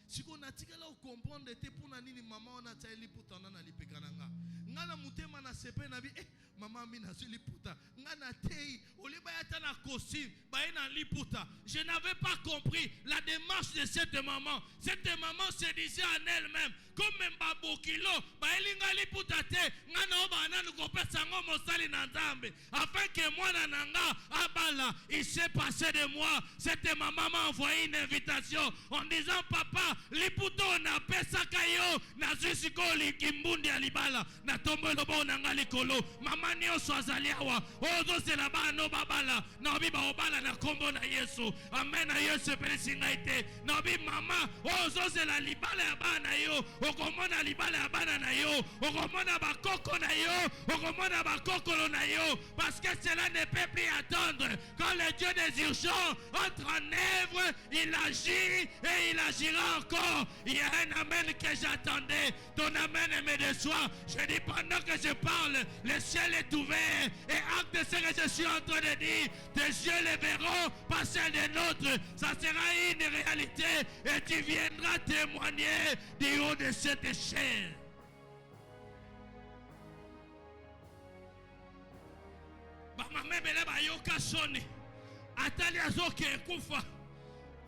Siko natikala o comprendre te pona nini maman na tia liputa na lipeka na nga. Nga na mutema na sepe na bi maman mi na liputa. Nga na tei oliba yata na costume ba na liputa. Je n'avais pas compris la démarche de cette maman. Cette maman se disait en elle-même comme mbabo kilo ba elinga liputa te nga na oba na ko pesa ngo mosali na Nzambe afin que moi na nanga abala. Il s'est passé de moi. Cette maman m'a envoyé une invitation en disant papa liputo na pesa kayo na zisiko likimbundi alibala na tombo lobo na ngali kolo mama nyo swazali awa ozo se la ba no babala na biba obala na kombo na Yesu amen na Yesu peresinga ite na bi mama ozo se la libala ya bana yo okomona libala ya bana na yo okomona bakoko na yo okomona bakokolo na yo parce que cela ne peut plus attendre. Quand le Dieu des urgences entre en œuvre, il agit et il agira encore. Il y a un amen que j'attendais. Ton amen me déçoit. Je dis pendant que je parle, le ciel est ouvert et acte ce que je suis en train de dire. Tes yeux les verront, pas ceux des nôtres. Ça sera une réalité et tu viendras témoigner du haut de cette échelle. Maman bele ba yoka soni. Atali azoke ekufa.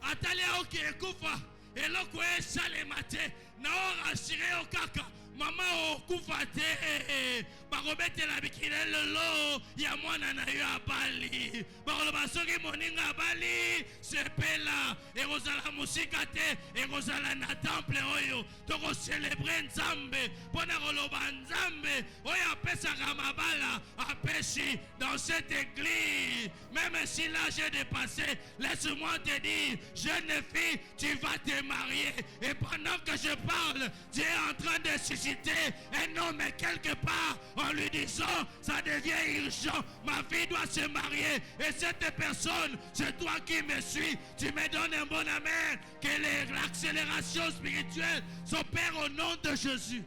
Atali aoke ekufa. eloko esalema te naorasire yo kaka mama okufa te bakobetela bikile lelo ya mwana na yo abali bakoloba soki moninga abali sepela ekozala musika te ekozala na temple oyo tokocelebre nzambe mpona koloba nzambe oyo apesaka mabala apesi dans cette église. Même si l'âge est dépassé, laisse-moi te dire, jeune fille, tu vas te marier. Et pendant que je parle, Dieu est en train de susciter un homme quelque part en lui disant, ça devient urgent, ma fille doit se marier. Et cette personne, c'est toi qui me suis. Tu me donnes un bon amen. Que l'accélération spirituelle s'opère au nom de Jésus.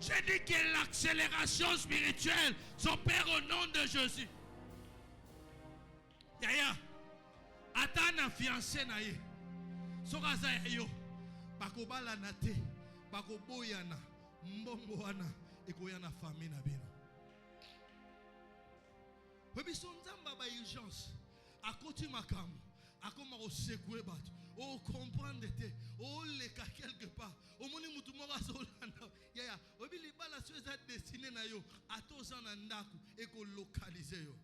J'ai dit que l'accélération spirituelle s'opère au nom de Jésus. Yaya, atana fiancé na ye. Sokaza yo, bakobala na te, bakoboyana, mbongo wana, ekoyana famille na bino. Webiso nzamba ba urgence, akoti makambo, akoma ko secouer bato. Oh, comprendre te, oh, leka quelque part. Au moni mutu moko azolanda. Yaya, obi libala so eza destiné na yo, atoza na ndaku eko localiser yo.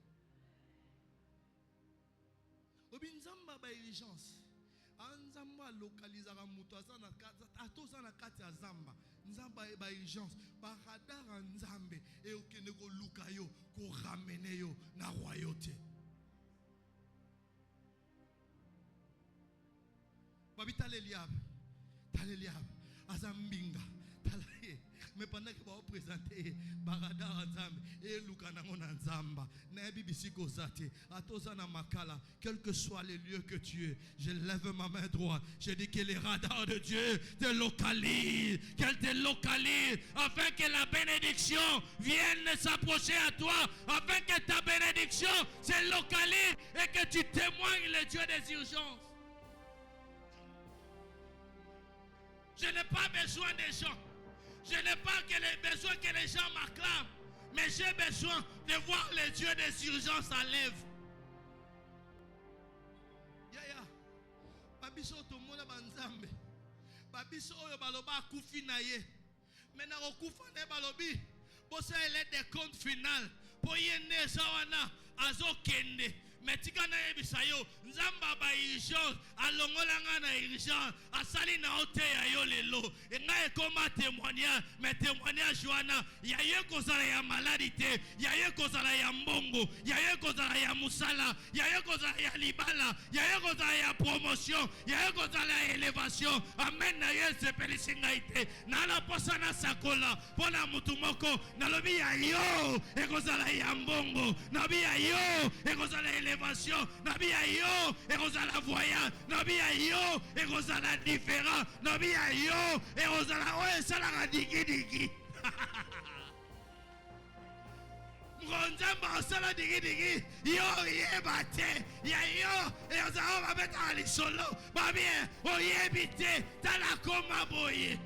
Obi nzamba ba urgence. Anzamba localisera mutu azana atoza na kati ya zamba. Nzamba ba urgence. Ba radar nzambe e okende ko luka yo, ko ramener yo na royauté. Babi taleliab, azambinga, talaye. Mais pendant que vous présentez Barada Nzambe et Lukanangon Nzamba, Nebi Bisiko Zate, Atozana Makala, quel que soit les lieux que tu es, je lève ma main droite. Je dis que les radars de Dieu te localisent, qu'elle te localise, afin que la bénédiction vienne s'approcher à toi, afin que ta bénédiction se localise et que tu témoignes le Dieu des urgences. Je n'ai pas besoin des gens. Je n'ai pas besoin que les gens m'acclament. Mais j'ai besoin de voir le Dieu des urgences à l'œuvre. Yaya. Babiso tomona banzambe. Babiso oyo baloba kufi na ye. Mena okufa ne balobi. Bosa ele de compte final. Po yene zawana azokende. Metika na yebisa yo nzamba ba urgence alongola nga na urgence asali na ote ya yo lelo nga ekoma témoignage mais témoignage wana ya ye kozala ya maladie ya ye kozala ya mbongo ya ye kozala ya musala ya ye kozala ya libala ya ye kozala ya promotion ya ye kozala ya élévation amen na ye sepelisi ngai te nala posa na sakola pona mutu moko nalobi ya yo ekozala ya mbongo nabi ya yo ekozala élévation nabi ya yo ekozala voyage nabi ya yo ekozala différent nabi ya yo ekozala oyo esalaka digi Nzamba osala digi yo yeba te ya yo ekozala babetaka lisolo babie oyebi te tala koma boye.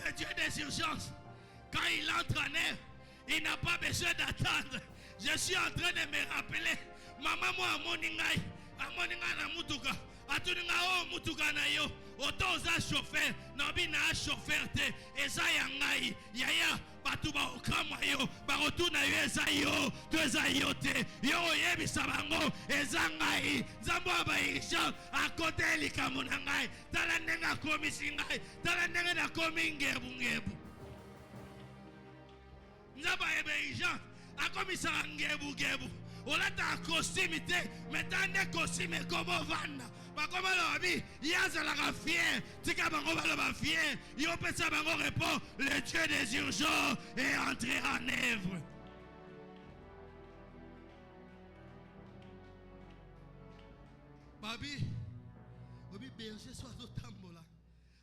Le Dieu des urgences, quand il entre en œuvre, il n'a pas besoin d'attendre. Je suis en train de me rappeler, maman moi amoningai na mutuka, atuninga o mutuka na yo, otoza chauffeur, nabi na chauffeur te, eza yangai, yaya, batu ba okama yo, barotuna yo eza yo, to eza yo te, yo oyebisa bango, eza ngai, nzambo aba irisham, akote likambo na ngai, tala ndenge akomisi ngai, tala ndenge nakomi ngebu. Nzaba ebe ijan, akomisa ngebu. Olata costume te, metande costume komo vanda. Bakoma lobi, yazala ka fier, tika bango baloba fier, yo pesa bango répond, le Dieu des urgences est entré en œuvre. Babi, obi berger soit otambola,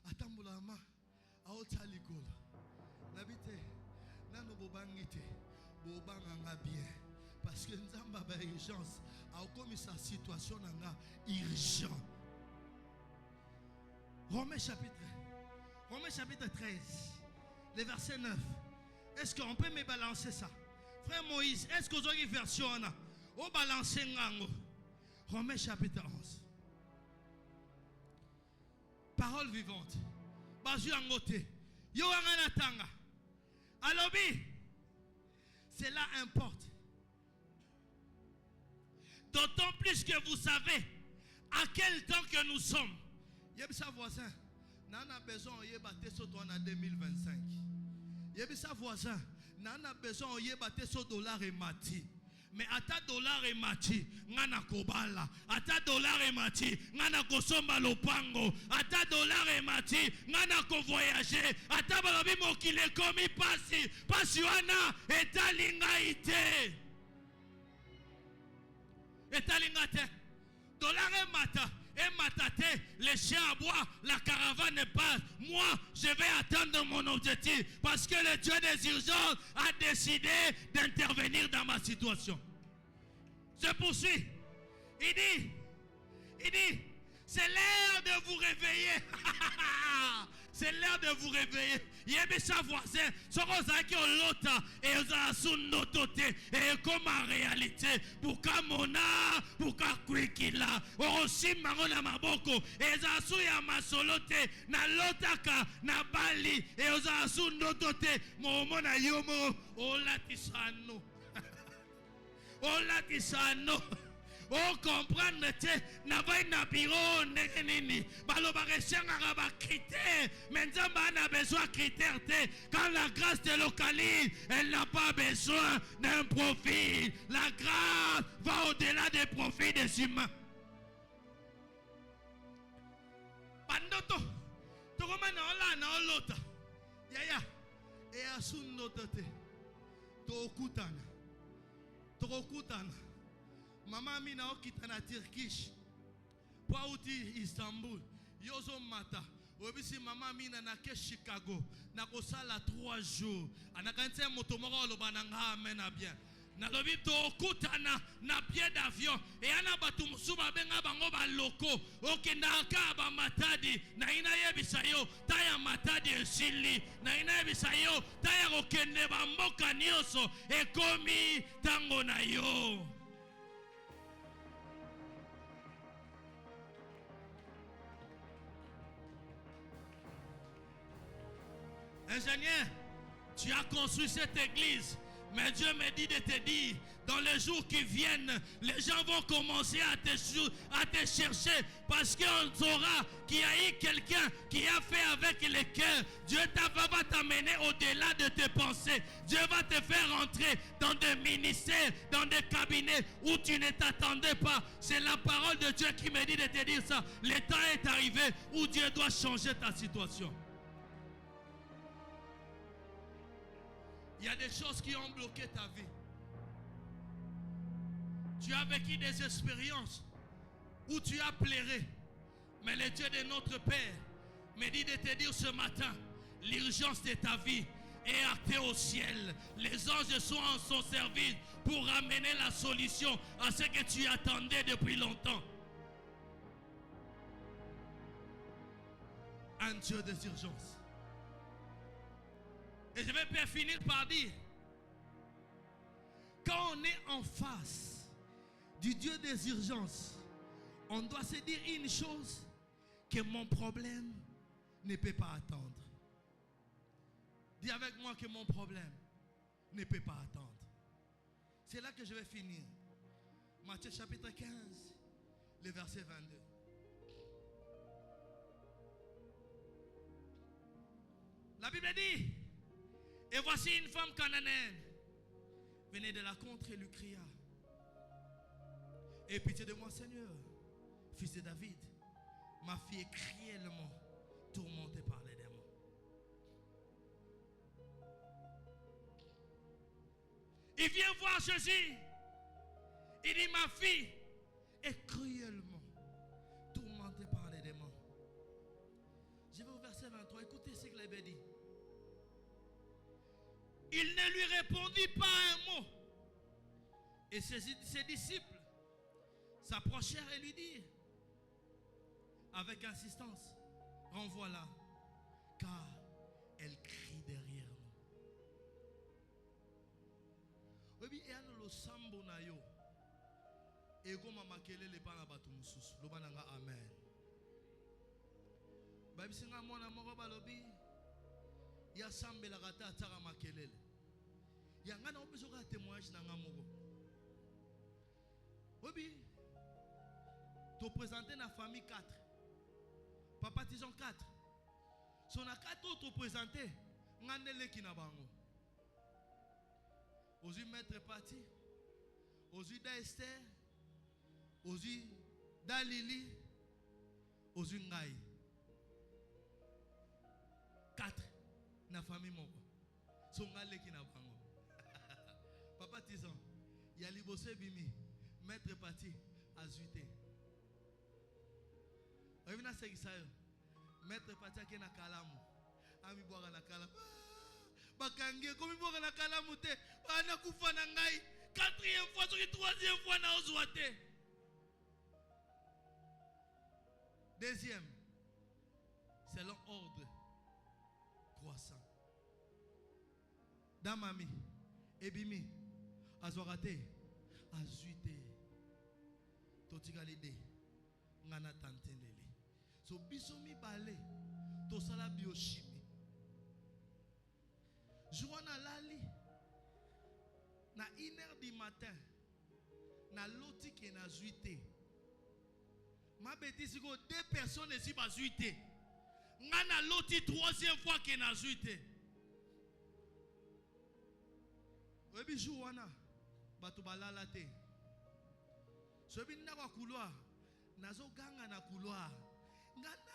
atambola ma, aotalikolo. Nabite, nano bobangite, bobanga bien. Parce que nous avons une urgence. Comme sa situation est urgente. Romains chapitre 13, le verset 9. Est-ce qu'on peut me balancer ça? Frère Moïse, est-ce que vous avez une version au balancé ngango? Romains chapitre 11. Parole vivante. Bazu angote. Yo angana tanga. Alobi. Cela importe. D'autant plus que vous savez à quel temps que nous sommes. Yebisa voisin. Nana besoin de yebate soto en 2025. Yebisa voisin. Nana besoin de yebate so dollar et mati. Mais à ta dollar et mati, ngana kobala. À ta dollar et mati, ngana kosomba lopango. À ta dollar et mati, ngana ko voyager. À ta balabi mokile komi pasi. Pasi wana etalinga ite. Etalinga te. Dollar et mata. Et matate, les chiens aboient, la caravane passe. Moi, je vais atteindre mon objectif. Parce que le Dieu des urgences a décidé d'intervenir dans ma situation. Je poursuis. Il dit, c'est l'heure de vous réveiller. C'est l'heure de vous réveiller. Yebisa voisin, Sorozaki olota et ozasu notote et comme en réalité pour kamona pour kakwikila orosi mangona maboko et ozasu ya masolote na lotaka na bali et ozasu notote momo na yomo olatisano olatisano. Oh, comprendre, na vai na bureau, nini, balobakeshanga ba critères, mais Nzamba n'a besoin de critères. Quand la grâce te localise, elle n'a pas besoin d'un profil. La grâce va au-delà des profils des humains. Pandoto, tokoma na ola na olota, yaya, et asun notote, tokutana. Maman mina okita na Turkish. Kwa uti Istanbul. Yozo mata. Obisi maman mina na ke Chicago. Na kosala 3 jours. Anakantia motomoko lobananga amena bien. Na lobi to okutana na pied d'avion. E ana batu musuba benga bango ba loko. Okenda ka ba matadi. Na ina yebisa yo. Taya matadi esili. Na ina yebisa yo. Taya okende ba mboka nyoso. E komi tango na yo. Ingénieur, tu as construit cette église, mais Dieu me dit de te dire, dans les jours qui viennent, les gens vont commencer à te chercher parce qu'on saura qu'il y a eu quelqu'un qui a fait avec le cœur. Dieu va t'amener au-delà de tes pensées. Dieu va te faire entrer dans des ministères, dans des cabinets où tu ne t'attendais pas. C'est la parole de Dieu qui me dit de te dire ça. Le temps est arrivé où Dieu doit changer ta situation. Il y a des choses qui ont bloqué ta vie. Tu as vécu des expériences où tu as pleuré. Mais le Dieu de notre Père me dit de te dire ce matin, l'urgence de ta vie est actée au ciel. Les anges sont en son service pour amener la solution à ce que tu attendais depuis longtemps. Un Dieu des urgences. Et je vais finir par dire, quand on est en face du Dieu des urgences, on doit se dire une chose, que mon problème ne peut pas attendre. Dis avec moi que mon problème ne peut pas attendre. C'est là que je vais finir. Matthieu chapitre 15, le verset 22. La Bible dit, et voici une femme cananéenne venait de la contre et lui cria, aie pitié de moi Seigneur, fils de David, ma fille est cruellement tourmentée par les démons. Il vient voir Jésus. Il dit, ma fille est cruellement tourmentée par les démons. Je vais au verset 23. Écoutez ce que la Bible dit. Il ne lui répondit pas un mot. Et ses disciples s'approchèrent et lui dirent, avec insistance, renvoie-la, car elle crie derrière nous. Obi eyano lo sambo na yo. Ego mama kelele pana batu mususu. Loba nanga amen. Babi singa mona moko balobi. Ya sambe la gata atara makelele. Ya ngana obeso ka témoignage na nga moko. Obi te présenter na famille 4. Papa tison 4. Son a 4 autres présentés. Ngandele ki na bango. Ozu maître parti. Ozu da Esther. Ozu da Lili. Ozu ngai. 4 na famille moko. Son ngale ki na bango. Papa tison. Yali bose bimi. Maître parti. Azuite. Oyevina segisayo. Maître parti ake na kalamu. Ami boga na kalamu. Bakange komi boga na kalamu te. Ana kufa na ngai. 4e fois, 3e fois na ozwa te. 2e. Selon ordre croissant. Damami. Ebimi. Azwakate. Azuite. Totikalide. Ngana tantenele. So biso mi bale. Tosala biochimie. Joana lali. Na 1h du matin. Na loti qui na zuite. Ma bêtise que 2 personnes ici ba zuite. Ngana loti 3e fois qui na zuite. Webi Joana. Batu balala te. So bi na kwa couloir. Nazo ganga na couloir. Ngana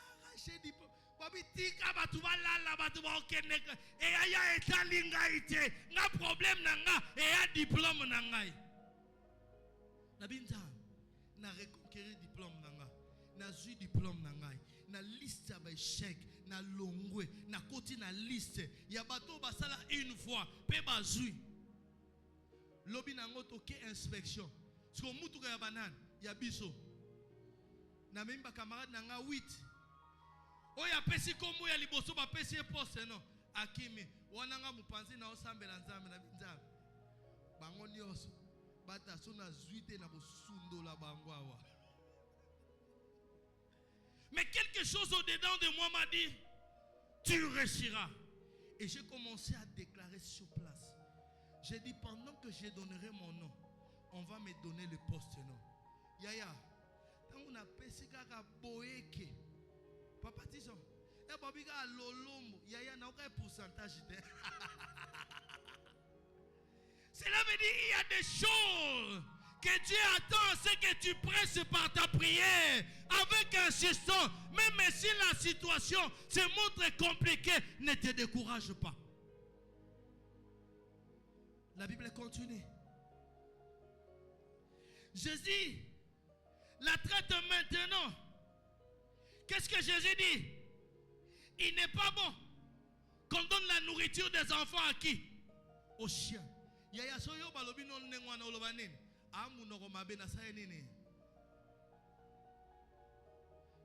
di babi tika batu balala batu ba okene e aya etalinga ite nga problème na nga e ya diplôme na ngai na binza na reconquérir diplôme na nga na zui diplôme na ngai na liste ba échec na longwe na koti na liste ya bato basala une fois pe ba zui lobi na ngoto ke inspection siko mutuka ya banane ya biso na memba camarade na nga 8 oya pesi komo ya liboso ba pesi e poste non akimi wananga mupanzi na osambela nzambe na binzambe bango nyoso bata sona zuite na bosundola bango awa. Mais quelque chose au-dedans de moi m'a dit tu réussiras. Et j'ai commencé à déclarer sur place. J'ai dit pendant que je donnerai mon nom, on va me donner le poste non. Yaya quand on a pesi kaka boeke papa tison e babika lolombo yaya na aucun pourcentage de. Cela veut dire il y a des choses que Dieu attend, c'est que tu presses par ta prière avec insistance. Même si la situation se montre compliquée, ne te décourage pas. La Bible continue. Jésus la traite maintenant. Qu'est-ce que Jésus dit? Il n'est pas bon qu'on donne la nourriture des enfants à qui? Aux chiens. Yaya soyo balobi non nengwana olobanini. Amu noko mabe na saye nini.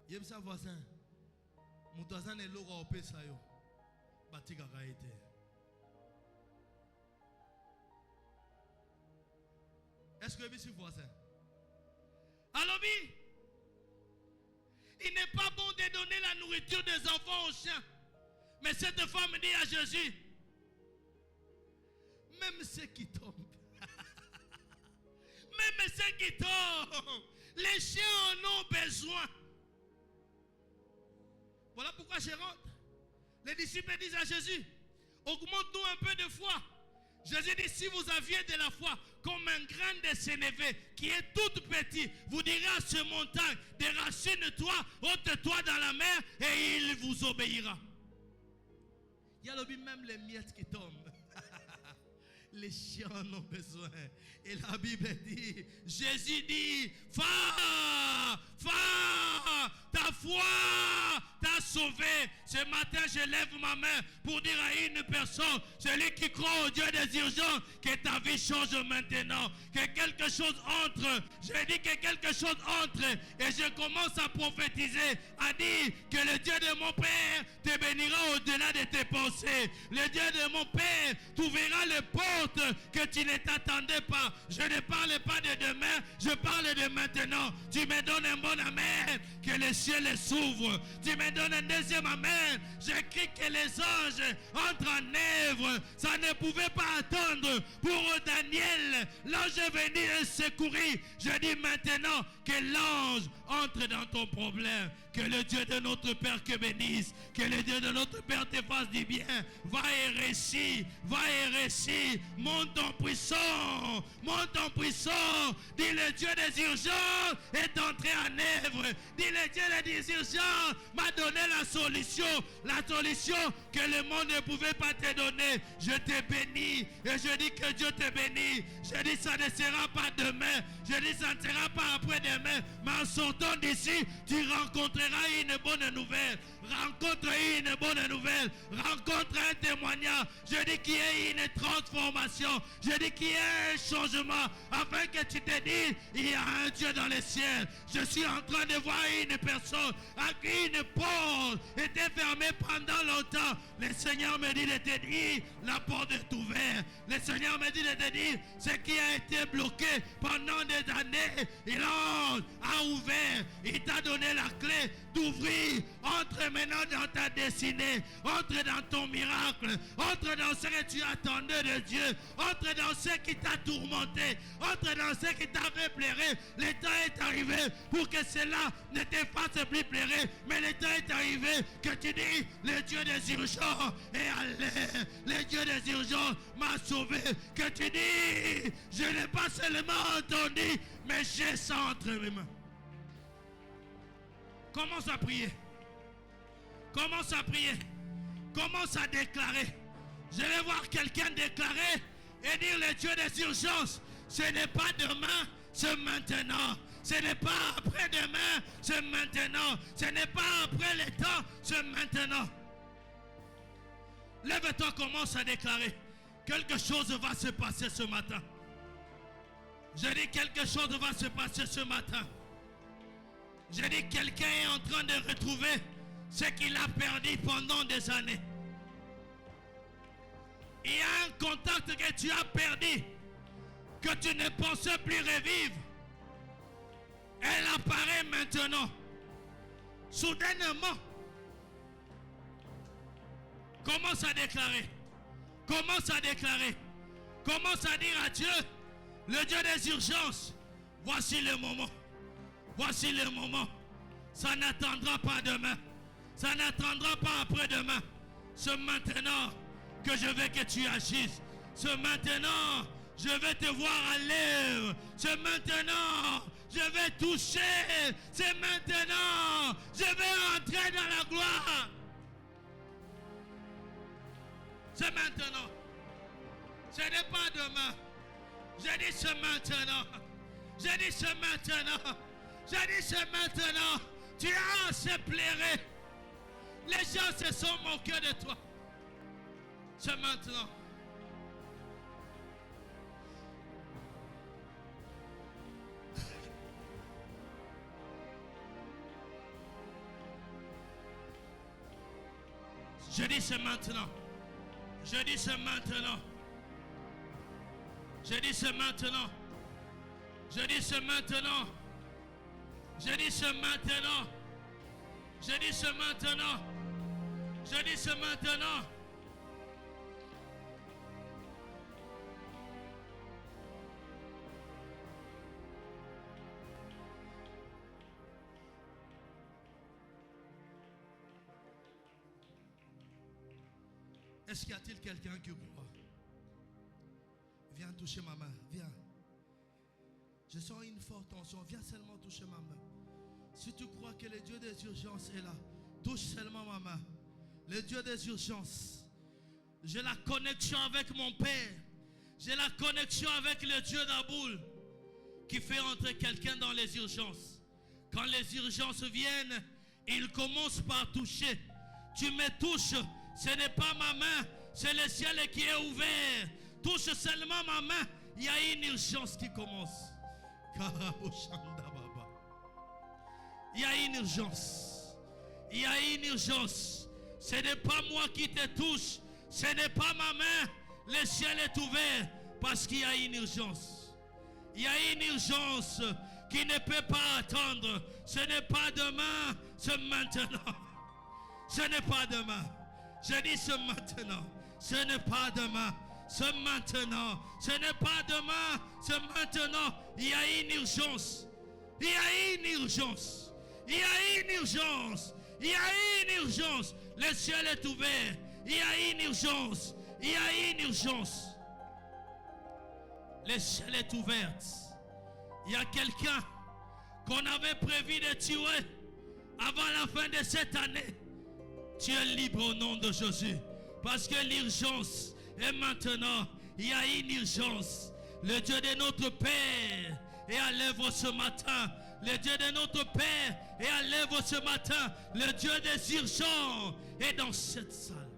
Yebisa voisin. Mutazan e logo opesa yo. Batika kaite. Est-ce que yebisi voisin? Alobi, il n'est pas bon de donner la nourriture des enfants aux chiens. Mais cette femme dit à Jésus, même ceux qui tombent, même ceux qui tombent, les chiens en ont besoin. Voilà pourquoi je rentre. Les disciples disent à Jésus, augmente-nous un peu de foi. Jésus dit, si vous aviez de la foi comme un grain de sénévé qui est tout petit, vous direz à ce montagne, déracine-toi, ôte-toi dans la mer et il vous obéira. Il y a même les miettes qui tombent. Les chiens en ont besoin. Et la Bible dit, Jésus dit, ta foi t'a m'a sauvé. Ce matin, je lève ma main pour dire à une personne, celui qui croit au Dieu des urgences, que ta vie change maintenant. Que quelque chose entre. Je dis que quelque chose entre. Et je commence à prophétiser, à dire que le Dieu de mon Père te bénira au-delà de tes pensées. Le Dieu de mon Père t'ouvrira les portes que tu ne t'attendais pas. Je ne parle pas de demain, je parle de maintenant. Tu me donnes un bon amen, que le ciel s'ouvre. Tu me donnes un deuxième amen. J'écris que les anges entrent en œuvre. Ça ne pouvait pas attendre pour Daniel. L'ange est venu le secourir. Je dis maintenant que l'ange entre dans ton problème. Que le Dieu de notre Père te bénisse. Que le Dieu de notre Père te fasse du bien. Va et récit. Va et récit. Monte en puissance. Monte en puissance. Dis le Dieu des urgences est entré en œuvre. Dis le Dieu des urgences m'a donné la solution. La solution que le monde ne pouvait pas te donner. Je te bénis. Et je dis que Dieu te bénit. Je dis ça ne sera pas demain. Je dis ça ne sera pas après-demain. Mais en sortant d'ici, tu rencontreras une bonne nouvelle. Rencontre une bonne nouvelle. Rencontre un témoignage. Je dis qu'il y ait une transformation. Je dis qu'il y ait un changement. Afin que tu te dises, il y a un Dieu dans les ciels. Je suis en train de voir une personne à qui une porte était fermée pendant longtemps. Le Seigneur me dit de te dire, la porte est ouverte. Le Seigneur me dit de te dire, ce qui a été bloqué pendant des années, il a ouvert. Il t'a donné la clé d'ouvrir. Entre maintenant dans ta destinée. Entre dans ton miracle. Entre dans ce que tu attendais de Dieu. Entre dans ce qui t'a tourmenté. Entre dans ce qui t'a fait pleurer. Le temps est arrivé pour que cela ne te fasse plus pleurer. Mais le temps est arrivé que tu dis, le Dieu des urgences est allé. Le Dieu des urgences m'a sauvé. Que tu dis, je n'ai pas seulement entendu, mais j'ai ça entre mes mains. Commence à prier. Commence à prier. Commence à déclarer. Je vais voir quelqu'un déclarer et dire le Dieu des urgences. Ce n'est pas demain, c'est maintenant. Ce n'est pas après-demain, c'est maintenant. Ce n'est pas après le temps, c'est maintenant. Lève-toi, commence à déclarer. Quelque chose va se passer ce matin. Je dis quelque chose va se passer ce matin. Je dis quelqu'un est en train de retrouver ce qu'il a perdu pendant des années. Il y a un contact que tu as perdu, que tu ne pensais plus revivre. Elle apparaît maintenant. Soudainement. Commence à déclarer. Commence à déclarer. Commence à dire à Dieu, le Dieu des urgences, voici le moment. Voici le moment. Ça n'attendra pas demain. Ça n'attendra pas après-demain. C'est maintenant que je veux que tu agisses. C'est maintenant, je vais te voir à l'œuvre. C'est maintenant, je vais toucher. C'est maintenant, je vais entrer dans la gloire. C'est maintenant. Ce n'est pas demain. Je dis c'est maintenant. Je dis c'est maintenant. Je dis c'est maintenant. Tu as assez pleuré. Les gens se sont moqués de toi. C'est maintenant. Je dis c'est maintenant. Je dis c'est maintenant. Je dis c'est maintenant. Je dis c'est maintenant. Je dis c'est maintenant. Je dis c'est maintenant. Je dis c'est maintenant. Est-ce qu'il y a-t-il quelqu'un qui croit? Viens toucher ma main, viens. Je sens une forte tension, viens seulement toucher ma main. Si tu crois que le Dieu des urgences est là, touche seulement ma main. Le Dieu des urgences. J'ai la connexion avec mon Père. J'ai la connexion avec le Dieu d'Aboul qui fait entrer quelqu'un dans les urgences. Quand les urgences viennent, Il commence par toucher. Tu me touches, ce n'est pas ma main, c'est le ciel qui est ouvert. Touche seulement ma main, il y a une urgence qui commence. Il y a une urgence. Il y a une urgence. Ce n'est pas moi qui te touche, ce n'est pas ma main. Le ciel est ouvert parce qu'il y a une urgence. Il y a une urgence qui ne peut pas attendre. Ce n'est pas demain, c'est maintenant. Ce n'est pas demain. Je dis ce maintenant. Ce n'est pas demain, c'est maintenant. Ce n'est pas demain, c'est maintenant. Il y a une urgence. Il y a une urgence. Il y a une urgence. Il y a une urgence. Le ciel est ouvert. Il y a une urgence. Il y a une urgence. Le ciel est ouvert. Il y a quelqu'un qu'on avait prévu de tuer avant la fin de cette année. Tu es libre au nom de Jésus. Parce que l'urgence est maintenant. Il y a une urgence. Le Dieu de notre Père est à l'œuvre ce matin. Le Dieu de notre Père est à l'œuvre ce matin. Le Dieu des urgences est dans cette salle.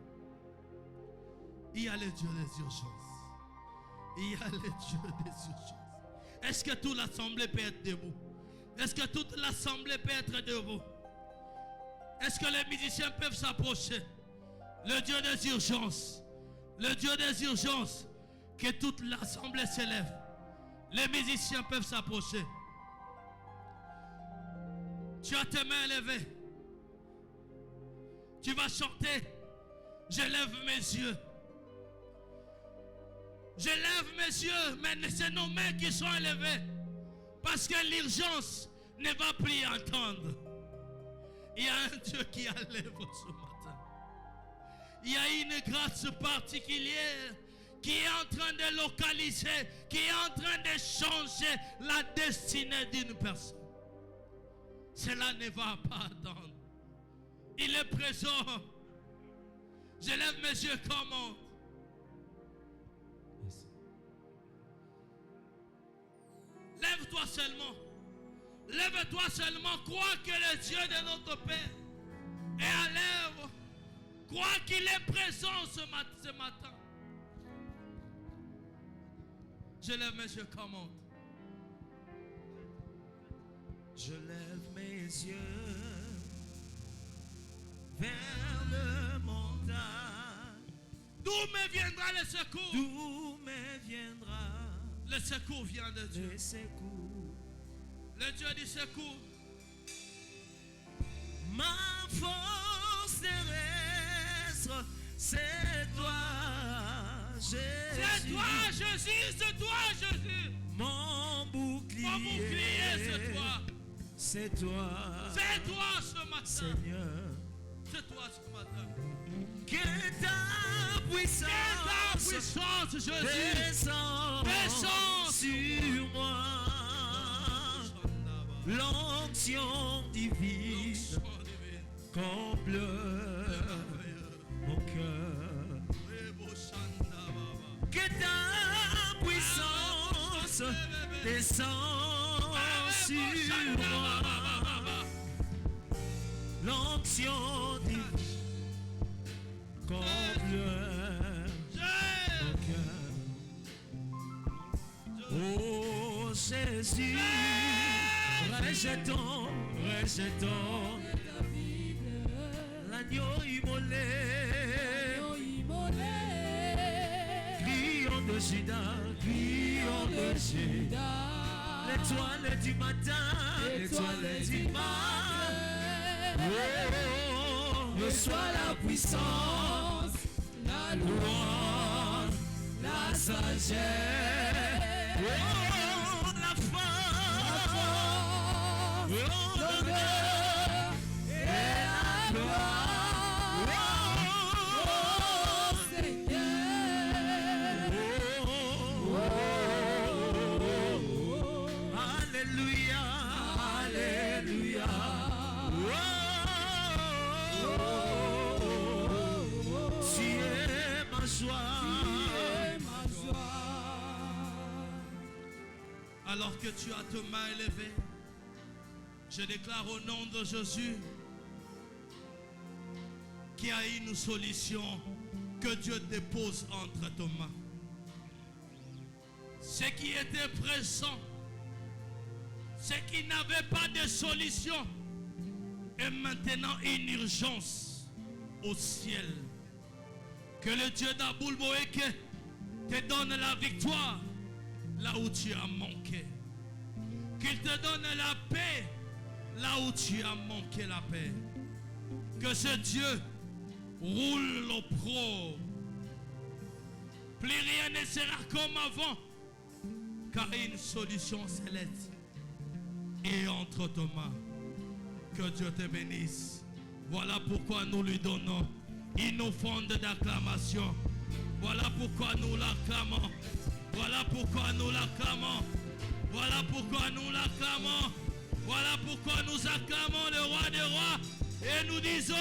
Il y a le Dieu des urgences. Il y a le Dieu des urgences. Est-ce que toute l'assemblée peut être debout? Est-ce que toute l'assemblée peut être debout? Est-ce que les musiciens peuvent s'approcher? Le Dieu des urgences. Le Dieu des urgences. Que toute l'assemblée s'élève. Les musiciens peuvent s'approcher. Tu as tes mains élevées. Tu vas chanter. Je lève mes yeux. Je lève mes yeux, mais c'est nos mains qui sont élevées. Parce que l'urgence ne va plus entendre. Il y a un Dieu qui a l'œuvre ce matin. Il y a une grâce particulière qui est en train de localiser, qui est en train de changer la destinée d'une personne. Cela ne va pas attendre. Il est présent. Je lève mes yeux comme on. Lève-toi seulement. Lève-toi seulement. Crois que le Dieu de notre Père est à l'œuvre. Crois qu'il est présent ce matin. Je lève mes yeux comme on. Je lève mes yeux vers le montagne. D'où me viendra le secours? D'où me viendra le secours? Vient de Dieu. le secours? Le Dieu du secours. Ma force terrestre, c'est toi, Jésus. C'est toi, Jésus, c'est toi, Jésus. Mon bouclier, c'est toi. C'est toi. C'est toi ce matin. Seigneur. C'est toi ce matin. Que ta puissance, Jésus, descend sur moi. L'onction divine comble mon cœur. Que ta puissance descend sur moi. L'onction divine comble mon cœur. Oh Jésus, rejetons l'agneau immolé. Crions de Judas, l'étoile du matin, Oh, reçois la puissance, la louange, la sagesse, oh, la force, l'honneur et la gloire, oh, Seigneur. Alléluia, alléluia. Tu es ma joie. Alors que tu as tes mains élevées, je déclare au nom de Jésus qui a une solution que Dieu dépose entre tes mains. Ceux qui étaient présents, ceux qui n'avaient pas de solution, et maintenant une urgence au ciel. Que le Dieu d'Aboulboéke te donne la victoire là où tu as manqué. Qu'il te donne la paix là où tu as manqué la paix. Que ce Dieu roule l'opprobre. Plus rien ne sera comme avant, car une solution céleste est entre tes mains. Que Dieu te bénisse. Voilà pourquoi nous lui donnons une offrande d'acclamation. Voilà pourquoi nous l'acclamons. Voilà pourquoi nous l'acclamons. Voilà pourquoi nous l'acclamons. Voilà pourquoi nous acclamons le roi des rois. Et nous disons...